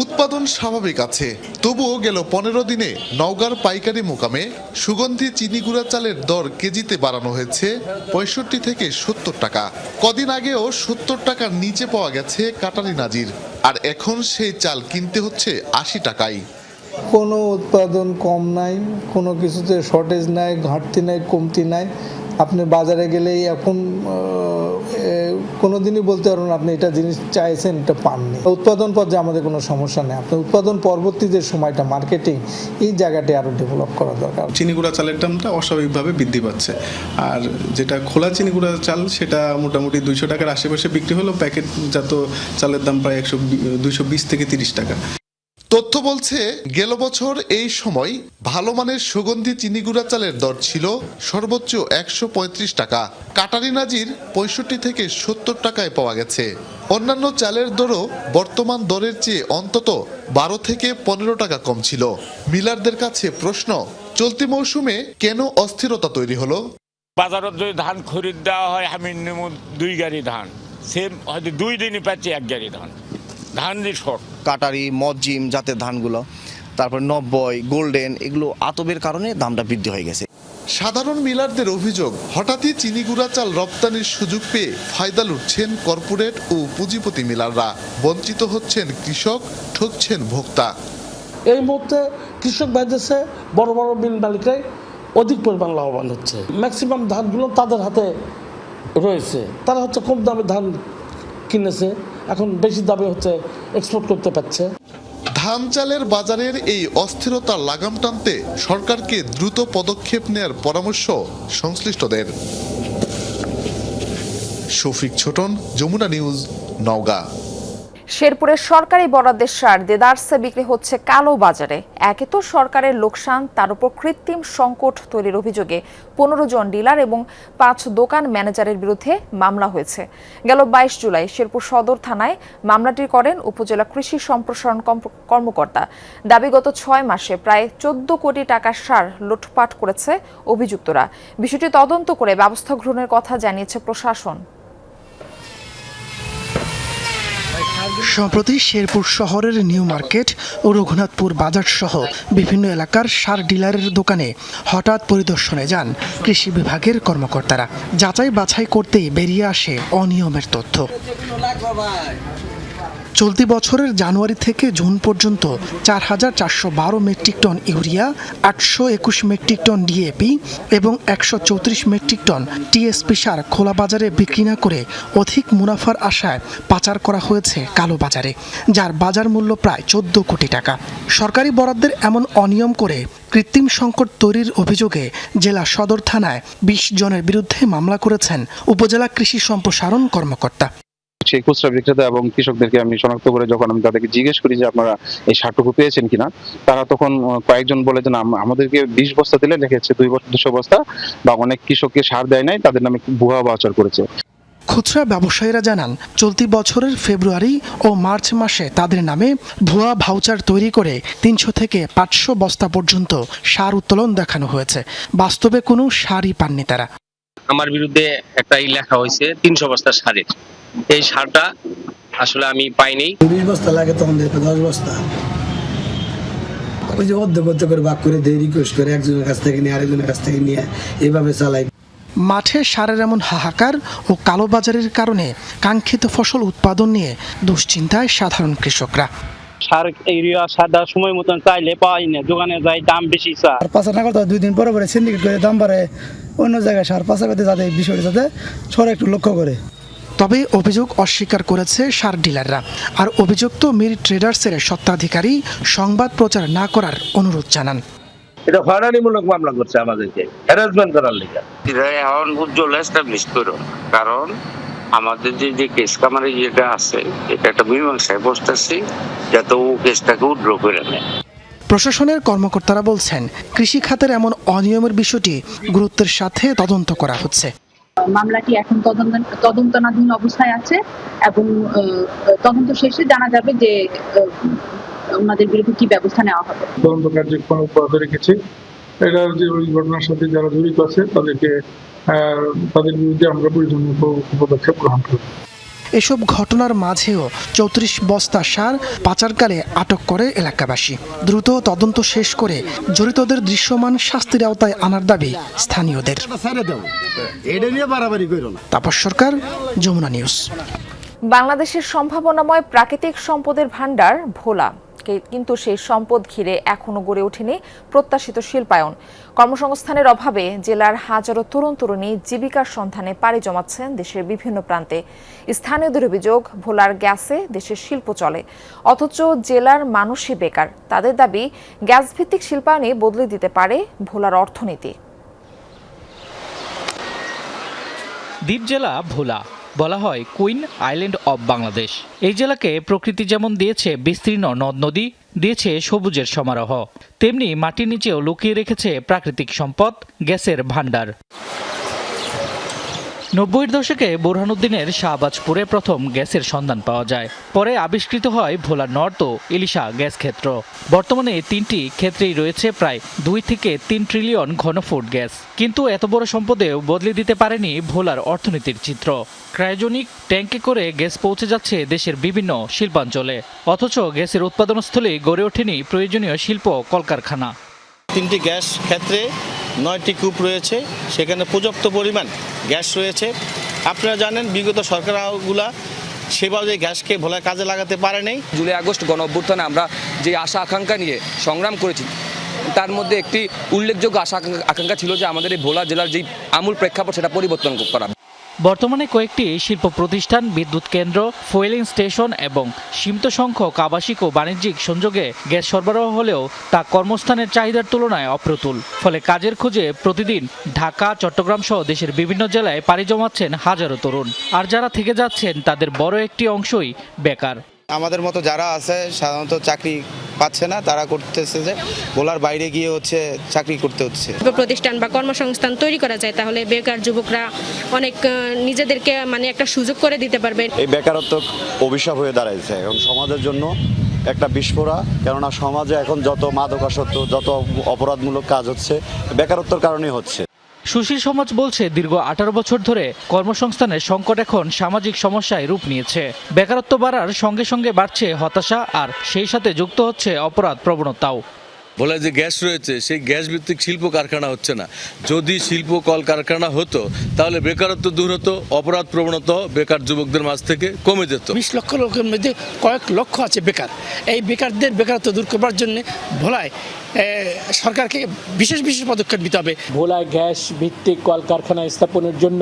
উৎপাদন স্বাভাবিক আছে, তবুও গেল 15 দিনে নওগাঁর পাইকারি মোকামে সুগন্ধি চিনিগুড়া চালের দর কেজিতে বাড়ানো হয়েছে 65 থেকে 70 টাকা। কদিন আগেও 70 টাকার নিচে পাওয়া গেছে কাটারি নাজির, আর এখন সেই চাল কিনতে হচ্ছে 80 টাকায়। কোনো উৎপাদন কম নাই, কোনো কিছুতে শর্টেজ নাই, ঘাটতি নাই, কমতি নাই। আপনি বাজারে গেলেই এখন কোনো দিনই বলতে পারবেন আপনি এটা জিনিস চাইছেন, এটা পাননি। উৎপাদন পর্যায়ে আমাদের কোনো সমস্যা নেই। আপনার উৎপাদন পরবর্তী যে সময়টা, মার্কেটিং, এই জায়গাটি আরও ডেভেলপ করা দরকার। চিনিগুড়া চালের দামটা অস্বাভাবিকভাবে বৃদ্ধি পাচ্ছে, আর যেটা খোলা চিনিগুড়া চাল সেটা মোটামুটি 200 টাকার আশেপাশে বিক্রি হলো। প্যাকেটজাত চালের দাম প্রায় 220 থেকে 30 টাকা। তথ্য বলছে, গেল বছর এই সময় ভালো মানের সুগন্ধি চিনিগুড়া চালের দর ছিল সর্বোচ্চ 135 টাকা। কাটারি নাজির 65 থেকে 70 টাকায় পাওয়া গেছে। অন্যান্য চালের দরও বর্তমান দরের চেয়ে অন্তত 12 থেকে 15 টাকা কম ছিল। মিলারদের কাছে প্রশ্ন, চলতি মৌসুমে কেন অস্থিরতা তৈরি হলো? বাজারত যদি ধান খরিদ দেওয়া হয়, আমি 2 গাড়ি ধান, সে হয়তো 2 দিনই পাচ্ছি 1 গাড়ি ধান। ধান দিয়ে শর্ট। কাটারি, মজ্জিম জাতের ধানগুলো, তারপর 90, গোল্ডেন, এগুলো আতবের কারণে দামটা বৃদ্ধি হয়ে গেছে। সাধারণ মিলারদের অভিযোগ, হঠাৎই চিনি গুঁড়া চাল রপ্তানির সুযোগ পেয়ে ফায়দা লুটছেন কর্পোরেট ও পুঁজিপতি মিলাররা। বঞ্চিত হচ্ছেন কৃষক, ঠকছেন ভোক্তা। এই মুহূর্তে কৃষক ভাইদেরছে বড় বড় মিল মালিকরাই অধিক পরিমাণ লাভবান হচ্ছে। ম্যাক্সিমাম ধানগুলো তাদের হাতে রয়েছে, তারা হচ্ছে কম দামে ধান কিনেছে, এখন বেশি দামে হচ্ছে এক্সপোর্ট করতে পারছে। ধান চালের বাজারের এই অস্থিরতার লাগাম টানতে সরকারকে দ্রুত পদক্ষেপ নেয়ার পরামর্শ সংশ্লিষ্টদের। শফিক ছোটন, যমুনা নিউজ, নওগাঁ। শেরপুরের সরকারি বরাদ্দের সার দেদারসে বিক্রি হচ্ছে কালো বাজারে। একে তো সরকারের লোকসান, তার উপর কৃত্রিম সংকট তৈরির অভিযোগে 15 জন ডিলার এবং 5 দোকান ম্যানেজারের বিরুদ্ধে মামলা হয়েছে। গেল 22 জুলাই শেরপুর সদর থানায় মামলাটি করেন উপজেলা কৃষি সম্প্রসারণ কর্মকর্তা। দাবি, গত 6 মাসে প্রায় 14 কোটি টাকার সার লুটপাট করেছে অভিযুক্তরা। বিষয়টি তদন্ত করে ব্যবস্থা গ্রহণের কথা জানিয়েছে প্রশাসন। সম্প্রতি শেরপুর শহরের নিউ মার্কেট ও রঘুনাথপুর বাজার সহ বিভিন্ন এলাকার সার ডিলারের দোকানে হঠাৎ পরিদর্শনে যান কৃষি বিভাগের কর্মকর্তারা। যাচাই বাছাই করতেই বেরিয়ে আসে অনিয়মের তথ্য। চলতি বছরের জানুয়ারি থেকে জুন পর্যন্ত 4412 metric tonne urea, 821 metric tonne DAP এবং 134 মেট্রিক টন টিএসপি সার খোলা বাজারে বিক্রি না করে অধিক মুনাফার আশায় পাচার করা হয়েছে কালো বাজারে, যার বাজার মূল্য প্রায় 14 কোটি টাকা। সরকারি বরাদ্দের এমন অনিয়ম করে কৃত্রিম সংকট তৈরির অভিযোগে জেলা সদর থানায় 20 জনের বিরুদ্ধে মামলা করেছেন উপজেলা কৃষি সম্প্রসারণ কর্মকর্তা। সেই খুচরা বিক্রেতা এবং কৃষকদেরকে আমি শনাক্ত করে যখন আমি তাদেরকে জিজ্ঞেস করি যে আপনারা এই সারটুকু পেয়েছেন কিনা, তারা তখন কয়েকজন বলে যে আমাদেরকে 20 বস্তা দিলে রেখেছে 200 বস্তা, বা অনেক কৃষককে সার দেয় নাই, তাদের নামে ভুয়া ভাউচার করেছে। খুচরা ব্যবসায়ীরা জানান, চলতি বছরের ফেব্রুয়ারি ও মার্চ মাসে তাদের নামে ভুয়া ভাউচার তৈরি করে 300 থেকে 500 বস্তা পর্যন্ত সার উত্তোলন দেখানো হয়েছে। বাস্তবে কোনো সারই পাননি তারা। আমার বিরুদ্ধে একটা লেখা হয়েছে 300 বস্তা সারের, এই সারটা আসলে আমি পাইনি। 20 বস্তা লাগে তখন 10 বস্তা, ওই যে অর্ধেক করে ভাগ করে দেয়, রিকোয়েস্ট করে একজনের কাছ থেকে নিয়ে আরেকজনের কাছ থেকে নিয়ে এভাবে চালাই। মাঠে সারের এমন হাহাকার ও কালোবাজারের কারণে কাঙ্ক্ষিত ফসল উৎপাদন নিয়ে দুশ্চিন্তায় সাধারণ কৃষকরা। সার ইউরিয়া সার দেওয়ার সময় মতন চাইলে পাই না, দোকানে যাই দাম বেশি। আর পাচার না করতে 2 দিন পরে পরে সিন্ডিকেট করে দাম বাড়ে, অন্য জায়গায় সার পাচার করতে যাতে বিষয়টি যাতে সরকার একটু লক্ষ্য করে। তবে অভিযোগ অস্বীকার করেছে সার ডিলাররা। আর অভিযুক্ত মিল ট্রেডার্সের স্বত্বাধিকারী সংবাদ প্রচার না করার অনুরোধ জানান। এটা হয়রানিমূলক মামলা করছে আমাদেরকে, হ্যারাসমেন্ট করার লেগে। এটা এখন উজ্জ্বল এস্টাবলিশ করুন, কারণ আমাদের যে কেস কামারে যেটা আছে এটা একটা মীমাংসায় বসতেছি, যাতে ও কেসটাকে উড্র করে নেয়। প্রশাসনের কর্মকর্তারা বলছেন, কৃষি খাতের এমন অনিয়মের বিষয়টি গুরুত্বের সাথে তদন্ত করা হচ্ছে। মামলাটি এখন তদন্তনাধীন অবস্থায় আছে এবং তদন্ত শেষে জানা যাবে যে ওনাদের বিরুদ্ধে কি ব্যবস্থা নেওয়া হবে। তদন্ত কার্যক্রম অব্যাহত রেখেছি। এটার যে ওই ঘটনার সাথে যারা জড়িত আছে তাদের বিরুদ্ধে আমরা প্রয়োজনীয় পদক্ষেপ গ্রহণ করব। এসব ঘটনার মাঝেও 34 বস্তা সার পাচারকালে আটক করে এলাকাবাসী। দ্রুত তদন্ত শেষ করে জড়িতদের দৃশ্যমান শাস্তির আওতায় আনার দাবি স্থানীয়দের। তাপস সরকার, যমুনা নিউজ। বাংলাদেশের সম্ভাবনাময় প্রাকৃতিক সম্পদের ভান্ডার ভোলা, কিন্তু সেই সম্পদ ঘিরে এখনো গড়ে ওঠেনি প্রত্যাশিত শিল্পায়ন। কর্মসংস্থানের অভাবে জেলার হাজারো তরুণ তরুণী জীবিকার সন্ধানে পাড়ি জমাচ্ছেন দেশের বিভিন্ন প্রান্তে। স্থানীয়দের অভিযোগ, ভোলার গ্যাসে দেশের শিল্প চলে, অথচ জেলার মানুষই বেকার। তাদের দাবি, গ্যাস ভিত্তিক শিল্পায়নে বদলে দিতে পারে ভোলার অর্থনীতি। দ্বীপ জেলা ভোলা, বলা হয় কুইন আইল্যান্ড অব বাংলাদেশ। এই জেলাকে প্রকৃতি যেমন দিয়েছে বিস্তীর্ণ নদ নদী, দিয়েছে সবুজের সমারোহ, তেমনি মাটির নিচেও লুকিয়ে রেখেছে প্রাকৃতিক সম্পদ, গ্যাসের ভান্ডার। 90-এর দশকে বোরহানুদ্দিনের শাহবাজপুরে প্রথম গ্যাসের সন্ধান পাওয়া যায়। পরে আবিষ্কৃত হয় ভোলার নর্থ ও ইলিশা গ্যাস ক্ষেত্র। বর্তমানে 3টি ক্ষেত্রেই রয়েছে প্রায় 2 থেকে 3 ট্রিলিয়ন ঘনফুট গ্যাস। কিন্তু এত বড় সম্পদেও বদলে দিতে পারেনি ভোলার অর্থনীতির চিত্র। ক্রায়োজনিক ট্যাঙ্কে করে গ্যাস পৌঁছে যাচ্ছে দেশের বিভিন্ন শিল্পাঞ্চলে, অথচ গ্যাসের উৎপাদনস্থলে গড়ে ওঠেনি প্রয়োজনীয় শিল্প কলকারখানা। 3টি গ্যাস ক্ষেত্রে 9টি কূপ রয়েছে, সেখানে পর্যাপ্ত পরিমাণ গ্যাস রয়েছে। আপনারা জানেন বিগত সরকারগুলা সেভাবে গ্যাসকে ভোলায় কাজে লাগাতে পারে নাই। জুলাই আগস্ট গণ অভ্যুত্থানে আমরা যে আশা আকাঙ্ক্ষা নিয়ে সংগ্রাম করেছি, তার মধ্যে একটি উল্লেখযোগ্য আশা আকাঙ্ক্ষা ছিল যে আমাদের এই ভোলা জেলার যে আমূল প্রেক্ষাপট সেটা পরিবর্তন করা। বর্তমানে কয়েকটি শিল্প প্রতিষ্ঠান, বিদ্যুৎ কেন্দ্র, ফুয়েলিং স্টেশন এবং সীমিত সংখ্যক আবাসিক ও বাণিজ্যিক সংযোগে গ্যাস সরবরাহ হলেও তা কর্মস্থানের চাহিদার তুলনায় অপ্রতুল। ফলে কাজের খোঁজে প্রতিদিন ঢাকা, চট্টগ্রাম সহ দেশের বিভিন্ন জেলায় পাড়ি জমাচ্ছেন হাজারো তরুণ। আর যারা থেকে যাচ্ছেন তাদের বড় একটি অংশই বেকার। আমাদের মতো যারা আছে সাধারণত চাকরি পাচ্ছে না, তারা করতেছে যে ভোলার বাইরে গিয়ে চাকরি করতে হচ্ছে। প্রতিষ্ঠান বা কর্মসংস্থান তৈরি করা যায় তাহলে বেকার যুবকরা অনেক নিজেদেরকে একটা সুযোগ করে দিতে পারবে। এই বেকারত্ব অভিশাপ হয়ে দাঁড়াইছে এখন সমাজের জন্য একটা বিস্ফোরা, কেননা সমাজে এখন যত মাদকাসক্ত, যত অপরাধমূলক কাজ হচ্ছে বেকারত্বের কারণেই হচ্ছে। সুশীল সমাজ বলছে দীর্ঘ 18 বছর ধরে কর্মসংস্থানের সংকট এখন সামাজিক সমস্যায় রূপ নিয়েছে। বেকারত্ব বাড়ার সঙ্গে সঙ্গে বাড়ছে হতাশা, আর সেই সাথে যুক্ত হচ্ছে অপরাধ প্রবণতাও। ভোলায় যে গ্যাস রয়েছে সেই গ্যাস ভিত্তিক শিল্প কারখানা হচ্ছে না। যদি শিল্প কলকারখানা হতো তাহলে বেকারত্ব দূর হতো, অপরাধ প্রবণতা বেকার যুবকদের মাঝ থেকে কমে যেত। 20 লক্ষ লোকের মধ্যে কয়েক লক্ষ আছে বেকার। এই বেকারদের বেকারত্ব দূর করবার জন্য ভোলায় সরকারকে বিশেষ পদক্ষেপ নিতে হবে। ভোলায় গ্যাস ভিত্তিক কলকারখানা স্থাপনের জন্য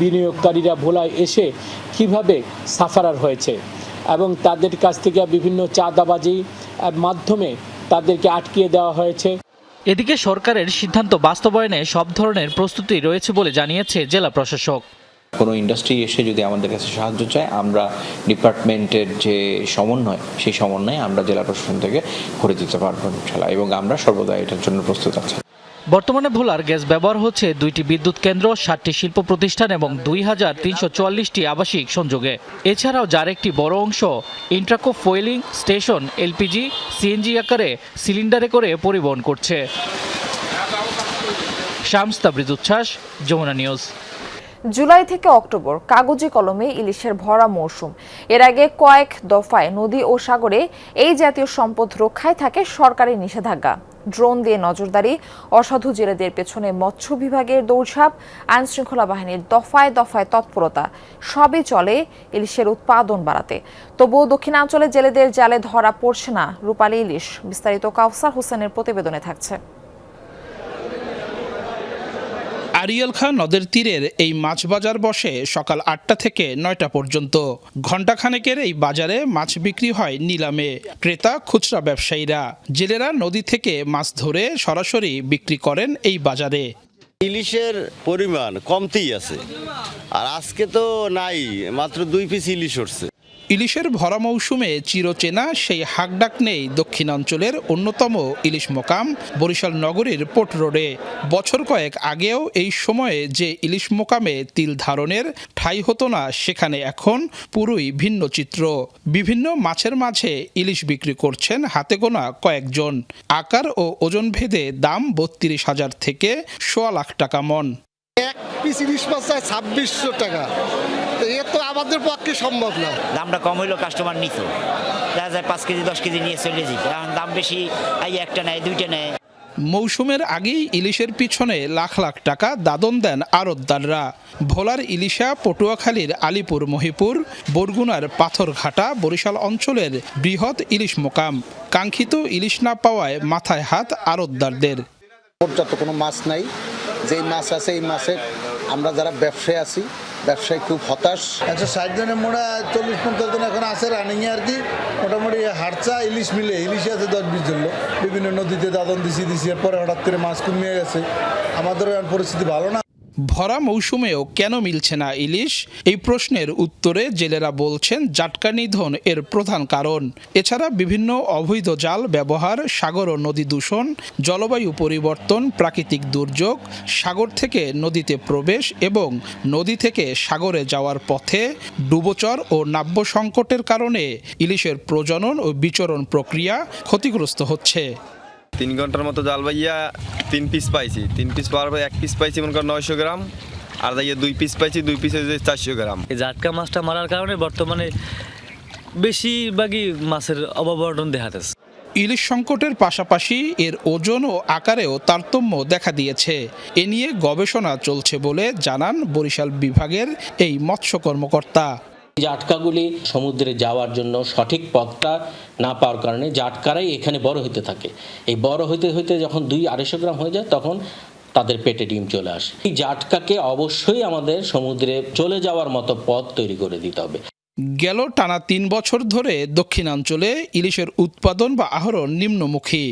বিনিয়োগকারীরা ভোলায় এসে কিভাবে সাফারার হয়েছে এবং তাদের কাছ থেকে বিভিন্ন চাঁদাবাজি মাধ্যমে তাদেরকে আটকিয়ে দেওয়া হয়েছে। এদিকে সরকারের সিদ্ধান্ত বাস্তবায়নে সব ধরনের প্রস্তুতি রয়েছে বলে জানিয়েছে জেলা প্রশাসক। কোনো ইন্ডাস্ট্রি এসে যদি আমাদের কাছে সাহায্য চায়, আমরা ডিপার্টমেন্টের যে সমন্বয়, সেই সমন্বয়ে আমরা জেলা প্রশাসন থেকে করে দিতে পারবো ইনশাআল্লাহ, এবং আমরা সর্বদা এটার জন্য প্রস্তুত আছি। বর্তমানে ভোলার গ্যাস ব্যবহার হচ্ছে 2টি বিদ্যুৎ কেন্দ্র, 7টি শিল্প প্রতিষ্ঠান এবং 2344টি আবাসিক সংযোগে। এছাড়াও যার একটি বড় অংশ Intraco fuelling station LPG, CNG আকারে সিলিন্ডারে করে পরিবহন করছে। শামস তাবরিজ উচ্ছ্বাস, যমুনা নিউজ। জুলাই থেকে অক্টোবর কাগজে কলমে ইলিশের ভরা মৌসুম। এর আগে কয়েক দফায় নদী ও সাগরে এই জাতীয় সম্পদ রক্ষায় থাকে সরকারি নিষেধাজ্ঞা। ড্রোন দিয়ে নজরদারি, অসাধু জেলেদের পেছনে মৎস্য বিভাগের দৌড়ঝাঁপ, আইন শৃঙ্খলা বাহিনীর দফায় দফায় তৎপরতা, সবই চলে ইলিশের উৎপাদন বাড়াতে। তবুও দক্ষিণাঞ্চলে জেলেদের জালে ধরা পড়ছে না রূপালী ইলিশ। বিস্তারিত কাউসার হোসেনের প্রতিবেদনে থাকছে। আড়িয়াল খাঁ নদের তীরের এই মাছ বাজার বসে সকাল 8টা থেকে 9টা পর্যন্ত। ঘণ্টাখানেকের এই বাজারে মাছ বিক্রি হয় নিলামে। ক্রেতা খুচরা ব্যবসায়ীরা, জেলেরা নদী থেকে মাছ ধরে সরাসরি বিক্রি করেন এই বাজারে। ইলিশের পরিমাণ কমতেই আছে, আর আজকে তো নাই, মাত্র 2 পিস ইলিশ উঠছে। ইলিশের ভরা মৌসুমে চিরচেনা সেই হাকডাক নেই দক্ষিণাঞ্চলের অন্যতম ইলিশ মোকাম বরিশাল নগরীর পোর্ট রোডে। বছর কয়েক আগেও এই সময়ে যে ইলিশ মোকামে তিল ধারণের ঠাঁই হতো না, সেখানে এখন পুরোই ভিন্ন চিত্র। বিভিন্ন মাছের মাঝে ইলিশ বিক্রি করছেন হাতে গোনা কয়েকজন। আকার ও ওজন ভেদে দাম 32,000 থেকে 1.25 লাখ টাকা মন। এক পিস ইলিশ মাছ 2600 টাকা, এ তো আমাদের পক্ষে সম্ভব না। দামটা কম হইলেও কাস্টমার নিত, দেখা যায় 5 কেজি 10 কেজি নিয়ে চলে যেত। এখন দাম বেশি, একটা নেয়, 2টা নেয়। মৌসুমের আগেই ইলিশের পিছনে লাখ লাখ টাকা দাদন দেন আড়তদাররা। ভোলার ইলিশা পটুয়াখালীর আলিপুর মহিপুর, বরগুনার পাথরঘাটা, বরিশাল অঞ্চলের বৃহৎ ইলিশ মোকাম। কাঙ্ক্ষিত ইলিশ না পাওয়ায় মাথায় হাত আড়তদারদের। পর্যাপ্ত কোনো মাছ নাই, যেই মাছ আছে এই মাছে আমরা যারা ব্যবসায়ী আছি, ব্যবসায়ী খুব হতাশ। 160 জনের মোড়া 40-50 জন এখন আছে রানিংয়ে আর কি। মোটামুটি হাটচা ইলিশ মিলে ইলিশ আছে 10-20 জন লোক। বিভিন্ন নদীতে দাদন দিছি এরপরে হঠাৎ করে মাছ কমিয়ে গেছে। আমাদেরও এখন পরিস্থিতি ভালো না। ভরা মৌসুমেও কেন মিলছে না ইলিশ, এই প্রশ্নের উত্তরে জেলেরা বলছেন জাটকা নিধন এর প্রধান কারণ। এছাড়া বিভিন্ন অবৈধ জাল ব্যবহার, সাগর ও নদী দূষণ, জলবায়ু পরিবর্তন, প্রাকৃতিক দুর্যোগ, সাগর থেকে নদীতে প্রবেশ এবং নদী থেকে সাগরে যাওয়ার পথে ডুবোচর ও নাব্য সংকটের কারণে ইলিশের প্রজনন ও বিচরণ প্রক্রিয়া ক্ষতিগ্রস্ত হচ্ছে। 3 ঘন্টার মতো জাল বাইয়া 3 পিস পাইছি। 3 পিস পাওয়ার পর 1 পিস পাইছি মনে করেন 900 গ্রাম, আর যাইয়া 2 পিস পাইছি, 2 পিসে 400 গ্রাম। এই জাটকা মাছটা মারার কারণে বর্তমানে বেশিরভাগই মাছের অববর্তন দেখা যাচ্ছে। ইলিশ সংকটের পাশাপাশি এর ওজন ও আকারেও তারতম্য দেখা দিয়েছে। এ নিয়ে গবেষণা চলছে বলে জানান বরিশাল বিভাগের এই মৎস্য কর্মকর্তা। জাটকাগুলি সমুদ্রে যাওয়ার জন্য সঠিক পথটা না পাওয়ার কারণে জাটকারাই এখানে বড় হতে থাকে। এই বড় হইতে হইতে যখন 2-250 গ্রাম হয়ে যায় তখন তাদের পেটে ডিম চলে আসে। এই জাটকাকে অবশ্যই আমাদের সমুদ্রে চলে যাওয়ার মতো পথ তৈরি করে দিতে হবে। গেল টানা 3 বছর ধরে দক্ষিণাঞ্চলে ইলিশের উৎপাদন বা আহরণ নিম্নমুখী।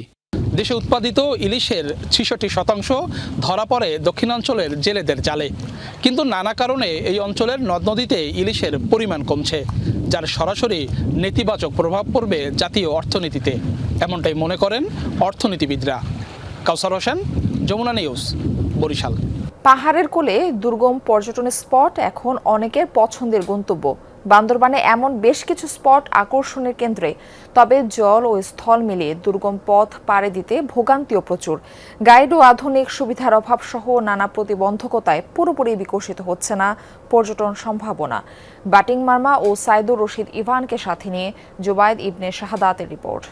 দেশে উৎপাদিত ইলিশের 66% ধরা পড়ে দক্ষিণাঞ্চলের জেলেদের জালে। কিন্তু নানা কারণে এই অঞ্চলের নদ নদীতে ইলিশের পরিমাণ কমছে, যার সরাসরি নেতিবাচক প্রভাব পড়বে জাতীয় অর্থনীতিতে, এমনটাই মনে করেন অর্থনীতিবিদরা। কাউসার হোসেন, যমুনা নিউজ, বরিশাল। পাহাড়ের কোলে দুর্গম পর্যটন স্পট এখন অনেকের পছন্দের গন্তব্য। বান্দরবানে এমন বেশ কিছু স্পট আকর্ষণের কেন্দ্রে, তবে জল ও স্থল মিলিয়ে দুর্গম পথ পাড়ি দিতে ভোগান্তিও প্রচুর। গাইড ও আধুনিক সুবিধার অভাব সহ নানা প্রতিবন্ধকতায় পুরোপুরি বিকশিত হচ্ছে না পর্যটন সম্ভাবনা। বাটিং মার্মা ও সাইদুর রশিদ ইভানকে সাথে নিয়ে জুবায়েদ ইবনে শাহাদাতের রিপোর্ট।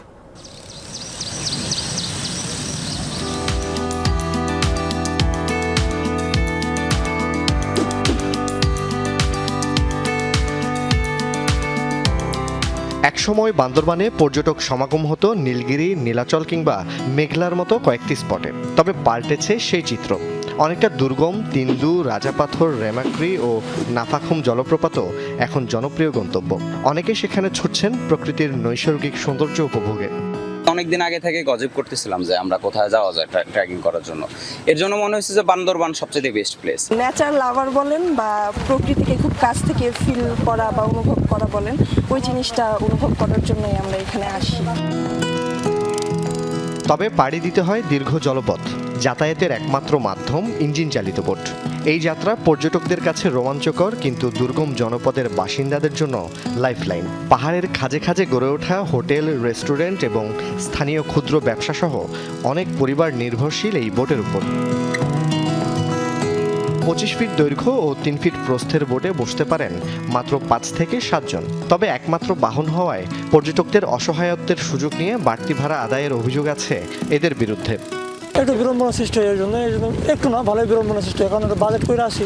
একসময় বান্দরবানে পর্যটক সমাগম হতো নীলগিরি, নীলাচল কিংবা মেঘলার মতো কয়েকটি স্পটে। তবে পাল্টেছে সেই চিত্র। অনেকটা দুর্গম তিন্দু, রাজাপাথর, রেমাক্রি ও নাফাখুম জলপ্রপাতও এখন জনপ্রিয় গন্তব্য। অনেকে সেখানে ছুটছেন প্রকৃতির নৈসর্গিক সৌন্দর্য উপভোগে। অনেকদিন আগে থেকে গজব করতেছিলাম যে আমরা কোথায় যাওয়া যায় ট্রেকিং করার জন্য। এর জন্য মনে হচ্ছে যে বান্দরবান সবচেয়ে বেস্ট প্লেস। নেচার লাভার বলেন বা প্রকৃতিকে খুব কাছ থেকে ফিল করা বা অনুভব করা বলেন, ওই জিনিসটা অনুভব করার জন্যই আমরা এখানে আসি। তবে পাড়ি দিতে হয় দীর্ঘ জলপথ। যাতায়াতের একমাত্র মাধ্যম ইঞ্জিন চালিত বোট। এই যাত্রা পর্যটকদের কাছে রোমাঞ্চকর, কিন্তু দুর্গম জনপদের বাসিন্দাদের জন্য লাইফলাইন। পাহাড়ের খাঁজে খাঁজে গড়ে ওঠা হোটেল, রেস্টুরেন্ট এবং স্থানীয় ক্ষুদ্র ব্যবসাসহ অনেক পরিবার নির্ভরশীল এই বোটের উপর। 25 ফিট দৈর্ঘ্য ও 3 ফিট প্রস্থের বোটে বসতে পারেন মাত্র 5 থেকে 7 জন। তবে একমাত্র বাহন হওয়ায় পর্যটকদের অসহায়ত্বের সুযোগ নিয়ে বাড়তি ভাড়া আদায়ের অভিযোগ আছে এদের বিরুদ্ধে। একটু বিড়ম্বনা সৃষ্টি হয়, এর জন্য একটু না ভালোই বিড়ম্বনা সৃষ্টি হয়, কারণ বাজেট করে আসি,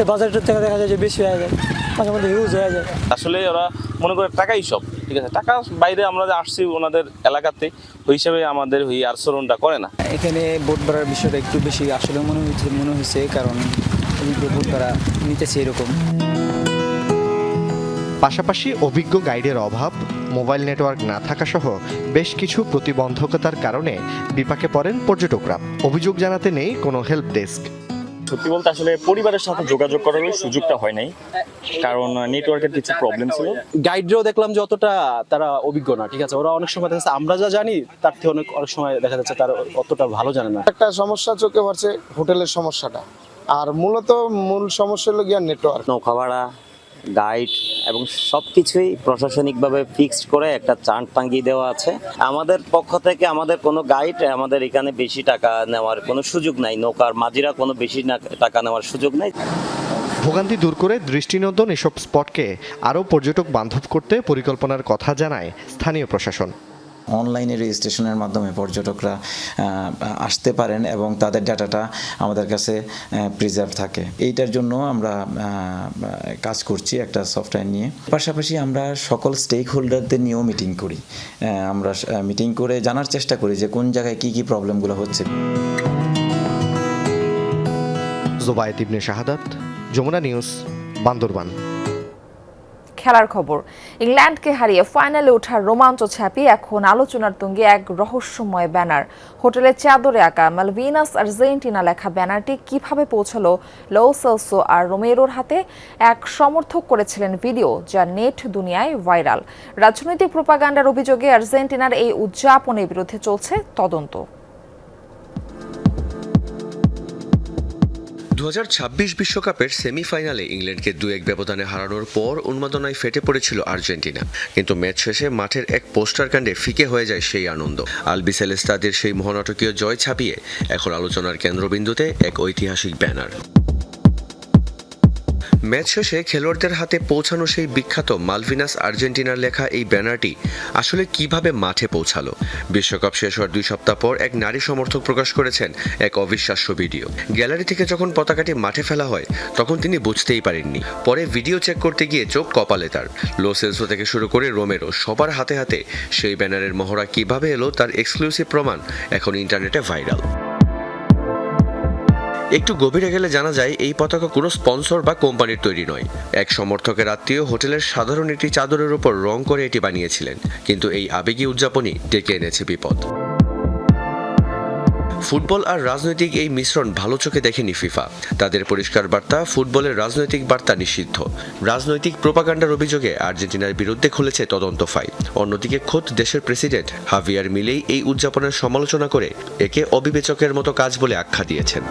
এই বাজেটের থেকে দেখা যায় যে বেশি হয়ে যায়, মাঝে মধ্যে হিউজ হয়ে যায়। আসলে ওরা মনে করে টাকাই সব, ঠিক আছে, টাকা বাইরে আমরা যে আসছি ওনাদের এলাকাতে, ওই হিসাবে আমাদের ওই আচরণটা করে না। এখানে বোট ভাড়ার বিষয়টা একটু বেশি আসলে মনে হয়েছে, কারণ বোট ভাড়া নিতেছে এরকম। পাশাপাশি অভিজ্ঞ গাইডের অভাব, মোবাইল নেটওয়ার্ক না থাকা সহ বেশ কিছু প্রতিবন্ধকতার কারণে বিপাকে পড়েন পর্যটকরা। অভিযোগ জানাতে নেই কোনো হেল্প ডেস্ক। সত্যি বলতে আসলে পরিবারের সাথে যোগাযোগ করার সুযোগটা হয় নাই, কারণ নেটওয়ার্কের কিছু প্রবলেম ছিল। গাইডরাও দেখলাম যে অতটা তারা অভিজ্ঞ না, ঠিক আছে, ওরা অনেক সময় দেখা যাচ্ছে আমরা যা জানি তার থেকে অনেক সময় দেখা যাচ্ছে তারা অতটা ভালো জানে না। একটা সমস্যা চোখে পড়ছে হোটেলের সমস্যাটা, আর মূল সমস্যা হলো গিয়া নেটওয়ার্ক। নৌকা ভাড়া, গাইড এবং সব কিছুই প্রশাসনিকভাবে ফিক্সড করে একটা চার্ট টাঙ্গিয়ে দেওয়া আছে। আমাদের পক্ষ থেকে আমাদের কোনো গাইড আমাদের এখানে বেশি টাকা নেওয়ার কোনো সুযোগ নাই, নৌকার মাঝিরা কোনো বেশি টাকা নেওয়ার সুযোগ নাই। ভোগান্তি দূর করে দৃষ্টিনন্দন এসব স্পটকে আরও পর্যটক বান্ধব করতে পরিকল্পনার কথা জানায় স্থানীয় প্রশাসন। অনলাইনে রেজিস্ট্রেশনের মাধ্যমে পর্যটকরা আসতে পারেন এবং তাদের ডাটাটা আমাদের কাছে প্রিজার্ভ থাকে। এইটার জন্য আমরা কাজ করছি একটা সফটওয়্যার নিয়ে। পাশাপাশি আমরা সকল স্টেক হোল্ডারদের নিয়েও মিটিং করি। আমরা মিটিং করে জানার চেষ্টা করি যে কোন জায়গায় কী কী প্রবলেমগুলো হচ্ছে। জুবায়েদ ইবনে শাহাদাত, যমুনা নিউজ, বান্দরবান। খেলার খবর, ইংল্যান্ডকে হারিয়ে ফাইনালে ওঠার রোমাঞ্চ ছাপিয়ে এখন আলোচনার তুঙ্গে এক রহস্যময় ব্যানার। হোটেলের চাদরে আঁকা মালভিনাস আর্জেন্টিনা লেখা ব্যানারটি কিভাবে পৌঁছালো লো সেলসো আর রোমেরোর হাতে? এক সমর্থক করেছিলেন ভিডিও, যা নেট দুনিয়ায় ভাইরাল। রাজনৈতিক প্রোপাগান্ডার অভিযোগে আর্জেন্টিনার এই উদযাপনের বিরুদ্ধে চলছে তদন্ত। 2026 বিশ্বকাপের সেমিফাইনালে ইংল্যান্ডকে 2-1 ব্যবধানে হারানোর পর উন্মাদনায় ফেটে পড়েছিল আর্জেন্টিনা, কিন্তু ম্যাচ শেষে মাঠের এক পোস্টার কাণ্ডে ফিকে হয়ে যায় সেই আনন্দ। আলবিসেলেস্তাদের সেই মহানাটকীয় জয় ছাপিয়ে এখন আলোচনার কেন্দ্রবিন্দুতে এক ঐতিহাসিক ব্যানার। ম্যাচ শেষে খেলোয়াড়দের হাতে পৌঁছানো সেই বিখ্যাত মালভিনাস আর্জেন্টিনার লেখা এই ব্যানারটি আসলে কিভাবে মাঠে পৌঁছালো? বিশ্বকাপ শেষ হওয়ার 2 সপ্তাহ পর এক নারী সমর্থক প্রকাশ করেছেন এক অবিশ্বাস্য ভিডিও। গ্যালারি থেকে যখন পতাকাটি মাঠে ফেলা হয় তখন তিনি বুঝতেই পারেননি। পরে ভিডিও চেক করতে গিয়ে চোখ কপালে তার। লো সেলসো থেকে শুরু করে রোমেরো সবার হাতে হাতে সেই ব্যানারের মহড়া কিভাবে এলো তার এক্সক্লুসিভ প্রমাণ এখন ইন্টারনেটে ভাইরাল। একটু গভীরে গেলে জানা যায় এই পতাকা কোনো স্পন্সর বা কোম্পানির তৈরি নয়। এক সমর্থকের আত্মীয় হোটেলের সাধারণ একটি চাদরের উপর রং করে এটি বানিয়েছিলেন, কিন্তু এই আবেগী উদযাপনই ডেকে এনেছে বিপদ। ফুটবল আর রাজনৈতিক এই মিশ্রণ ভালো চোখে দেখেনি ফিফা। তাদের পরিষ্কার বার্তা, ফুটবলের রাজনৈতিক বার্তা নিষিদ্ধ। রাজনৈতিক প্রোপাগান্ডার অভিযোগে আর্জেন্টিনার বিরুদ্ধে খুলেছে তদন্ত ফাইল। অন্যদিকে খোদ দেশের প্রেসিডেন্ট হাভিয়ার মিলেই এই উদযাপনের সমালোচনা করে একে অবিবেচকের মতো কাজ বলে আখ্যা দিয়েছেন।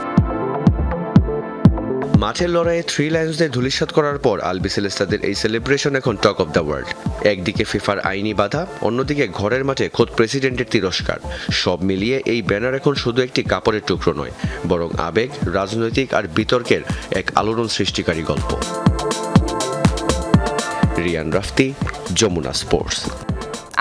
মাঠের লড়াইয়ে 3 লায়ন্সদের ধূলিসাৎ করার পর আলবিসেলেস্তাদের এই সেলিব্রেশন এখন টক অব দ্য ওয়ার্ল্ড। একদিকে ফিফার আইনি বাধা, অন্যদিকে ঘরের মাঠে খোদ প্রেসিডেন্টের তিরস্কার। সব মিলিয়ে এই ব্যানার এখন শুধু একটি কাপড়ের টুকরো নয়, বরং আবেগ, রাজনৈতিক আর বিতর্কের এক আলোড়ন সৃষ্টিকারী গল্প। রিয়ান রাফতি, যমুনা স্পোর্টস।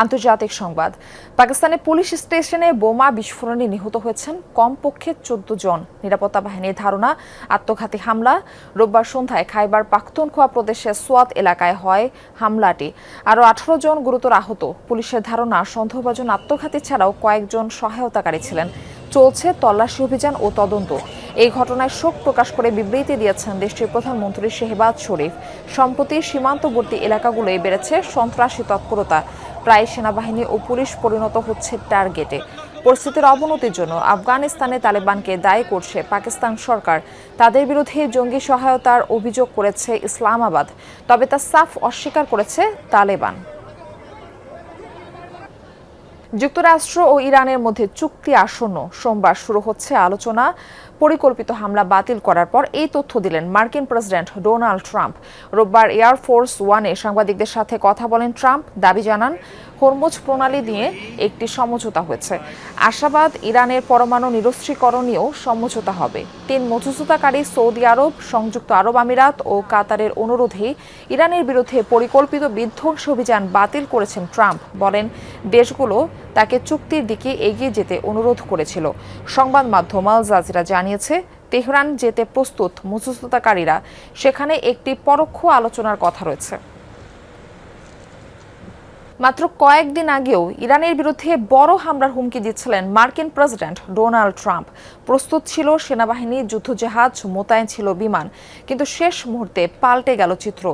আন্তর্জাতিক সংবাদ। পাকিস্তানে পুলিশ স্টেশনে বোমা বিস্ফোরণে নিহত হয়েছেন কমপক্ষে 14 জন। নিরাপত্তা বাহিনীর ধারণা আত্মঘাতী হামলা। রোববার সন্ধ্যায় খাইবার পাখতুনখোয়া প্রদেশের সোয়াত এলাকায় হয় হামলাটি। আরও 18 জন গুরুতর আহত। পুলিশের ধারণা সন্দেহভাজন আত্মঘাতী ছাড়াও কয়েকজন সহায়তাকারী ছিলেন। চলছে তল্লাশি অভিযান ও তদন্ত। এই ঘটনায় শোক প্রকাশ করে বিবৃতি দিয়েছেন দেশটির প্রধানমন্ত্রী শেহবাজ শরীফ। সম্প্রতি সীমান্তবর্তী এলাকাগুলোয় বেড়েছে সন্ত্রাসী তৎপরতা। প্রায় সেনাবাহিনী ও পুলিশ পরিণত হচ্ছে টার্গেটে। পরিস্থিতির অবনতির জন্য আফগানিস্তানে তালেবানকে দায়ী করছে পাকিস্তান সরকার। তাদের বিরুদ্ধে জঙ্গি সহায়তার অভিযোগ করেছে ইসলামাবাদ, তবে তা সাফ অস্বীকার করেছে তালেবান। যুক্তরাষ্ট্র ও ইরানের মধ্যে চুক্তি আসন্ন। সোমবার শুরু হচ্ছে আলোচনা। পরিকল্পিত হামলা বাতিল করার পর এই তথ্য দিলেন মার্কিন প্রেসিডেন্ট ডোনাল্ড ট্রাম্প। রোববার এয়ারফোর্স ওয়ানে সাংবাদিকদের সাথে কথা বলেন ট্রাম্প। দাবি জানান হরমুজ প্রণালী নিয়ে একটি সমঝোতা হয়েছে। আশাবাদ ইরানের পরমাণু নিরস্ত্রীকরণ নিয়েও সমঝোতা হবে। 3 মধ্যস্থতাকারী সৌদি আরব, সংযুক্ত আরব আমিরাত ও কাতারের অনুরোধেই ইরানের বিরুদ্ধে পরিকল্পিত বিধ্বংসী অভিযান বাতিল করেছেন ট্রাম্প। বলেন দেশগুলো তাকে চুক্তির দিকে এগিয়ে যেতে অনুরোধ করেছিল। সংবাদ মাধ্যম আল জাজিরা জানিয়েছে তেহরান যেতে প্রস্তুত মধ্যস্থতাকারীরা। সেখানে একটি পরোক্ষ আলোচনার কথা রয়েছে। মাত্র কয়েকদিন আগেও ইরানের বিরুদ্ধে বড় হামলার হুমকি দিচ্ছিলেন মার্কিন প্রেসিডেন্ট ডোনাল্ড ট্রাম্প। প্রস্তুত ছিল সেনাবাহিনী, যুদ্ধজাহাজ, মোতায়েন ছিল বিমান। কিন্তু শেষ মুহূর্তে পাল্টে গেল চিত্র।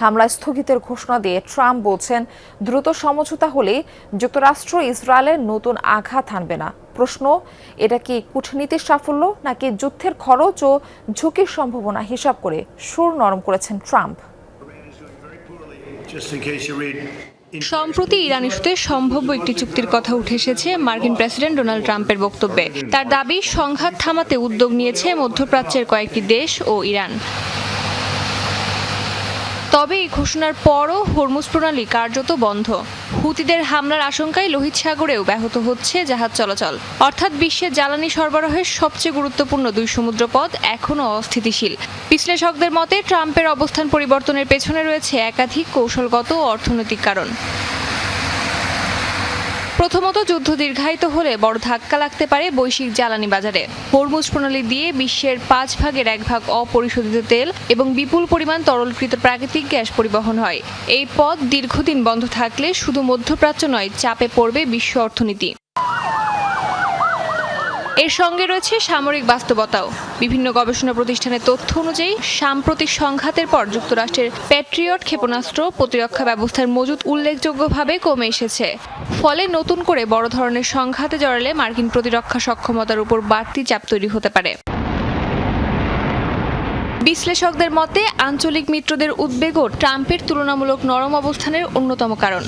হামলা স্থগিতের ঘোষণা দিয়ে ট্রাম্প বলছেন দ্রুত সমঝোতা হলে যুক্তরাষ্ট্র ইসরায়েলের নতুন আঘাত হানবে না। প্রশ্ন, এটা কি কূটনীতির সাফল্য নাকি যুদ্ধের খরচ ও ঝুঁকির সম্ভাবনা হিসাব করে সুর নরম করেছেন ট্রাম্প? সম্প্রতি ইরান ইস্যুতে সম্ভাব্য একটি চুক্তির কথা উঠে এসেছে মার্কিন প্রেসিডেন্ট ডোনাল্ড ট্রাম্পের বক্তব্যে। তার দাবি সংঘাত থামাতে উদ্যোগ নিয়েছে মধ্যপ্রাচ্যের কয়েকটি দেশ ও ইরান। তবে এই ঘোষণার পরও হরমুজ প্রণালী কার্যত বন্ধ। হুতিদের হামলার আশঙ্কায় লোহিত সাগরেও ব্যাহত হচ্ছে জাহাজ চলাচল। অর্থাৎ বিশ্বের জ্বালানি সরবরাহের সবচেয়ে গুরুত্বপূর্ণ 2 সমুদ্রপথ এখনও অস্থিতিশীল। বিশ্লেষকদের মতে ট্রাম্পের অবস্থান পরিবর্তনের পেছনে রয়েছে একাধিক কৌশলগত ও অর্থনৈতিক কারণ। প্রথমত, যুদ্ধ দীর্ঘায়িত হলে বড় ধাক্কা লাগতে পারে বৈশ্বিক জ্বালানি বাজারে। হরমুজ প্রণালী দিয়ে বিশ্বের 5 ভাগের 1 ভাগ অপরিশোধিত তেল এবং বিপুল পরিমাণ তরলকৃত প্রাকৃতিক গ্যাস পরিবহন হয়। এই পথ দীর্ঘদিন বন্ধ থাকলে শুধু মধ্যপ্রাচ্য নয়, চাপে পড়বে বিশ্ব অর্থনীতি। এর সঙ্গে রয়েছে সামরিক বাস্তবতাও। বিভিন্ন গবেষণা প্রতিষ্ঠানের তথ্য অনুযায়ী সাম্প্রতিক সংঘাতের পর যুক্তরাষ্ট্রের প্যাট্রিয়ট ক্ষেপণাস্ত্র প্রতিরক্ষা ব্যবস্থার মজুত উল্লেখযোগ্যভাবে কমে এসেছে। ফলে নতুন করে বড় ধরনের সংঘাতে জড়ালে মার্কিন প্রতিরক্ষা সক্ষমতার উপর বাড়তি চাপ তৈরি হতে পারে। বিশ্লেষকদের মতে আঞ্চলিক মিত্রদের উদ্বেগও ট্রাম্পের তুলনামূলক নরম অবস্থানের অন্যতম কারণ।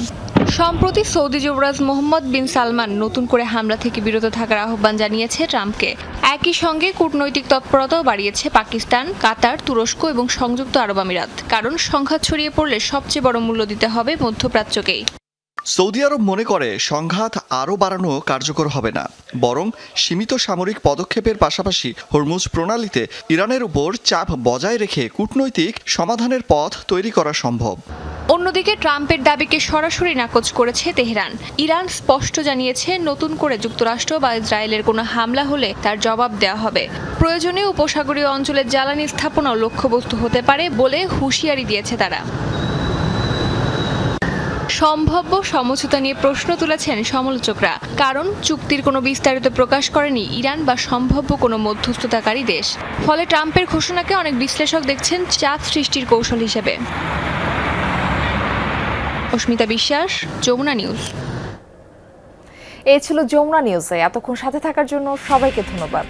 সম্প্রতি সৌদি যুবরাজ মোহাম্মদ বিন সালমান নতুন করে হামলা থেকে বিরত থাকার আহ্বান জানিয়েছে ট্রাম্পকে। একই সঙ্গে কূটনৈতিক তৎপরতাও বাড়িয়েছে পাকিস্তান, কাতার, তুরস্ক এবং সংযুক্ত আরব আমিরাত। কারণ সংঘাত ছড়িয়ে পড়লে সবচেয়ে বড় মূল্য দিতে হবে মধ্যপ্রাচ্যকেই। সৌদি আরব মনে করে সংঘাত আরও বাড়ানো কার্যকর হবে না, বরং সীমিত সামরিক পদক্ষেপের পাশাপাশি হরমুজ প্রণালীতে ইরানের উপর চাপ বজায় রেখে কূটনৈতিক সমাধানের পথ তৈরি করা সম্ভব। অন্যদিকে ট্রাম্পের দাবিকে সরাসরি নাকচ করেছে তেহরান। ইরান স্পষ্ট জানিয়েছে নতুন করে যুক্তরাষ্ট্র বা ইসরায়েলের কোনো হামলা হলে তার জবাব দেওয়া হবে। প্রয়োজনে উপসাগরীয় অঞ্চলে জ্বালানি স্থাপনাও লক্ষ্যবস্তু হতে পারে বলে হুঁশিয়ারি দিয়েছে তারা। সম্ভাব্য সমঝোতা নিয়ে প্রশ্ন তুলেছেন সমালোচকরা, কারণ চুক্তির কোনো বিস্তারিত প্রকাশ করেনি ইরান বা সম্ভাব্য কোনো মধ্যস্থতাকারী দেশ। ফলে ট্রাম্পের ঘোষণাকে অনেক বিশ্লেষক দেখছেন চাপ সৃষ্টির কৌশল হিসেবে। অস্মিতা বিশ্বাস, যমুনা নিউজ। এই ছিল যমুনা নিউজে। এতক্ষণ সাথে থাকার জন্য সবাইকে ধন্যবাদ।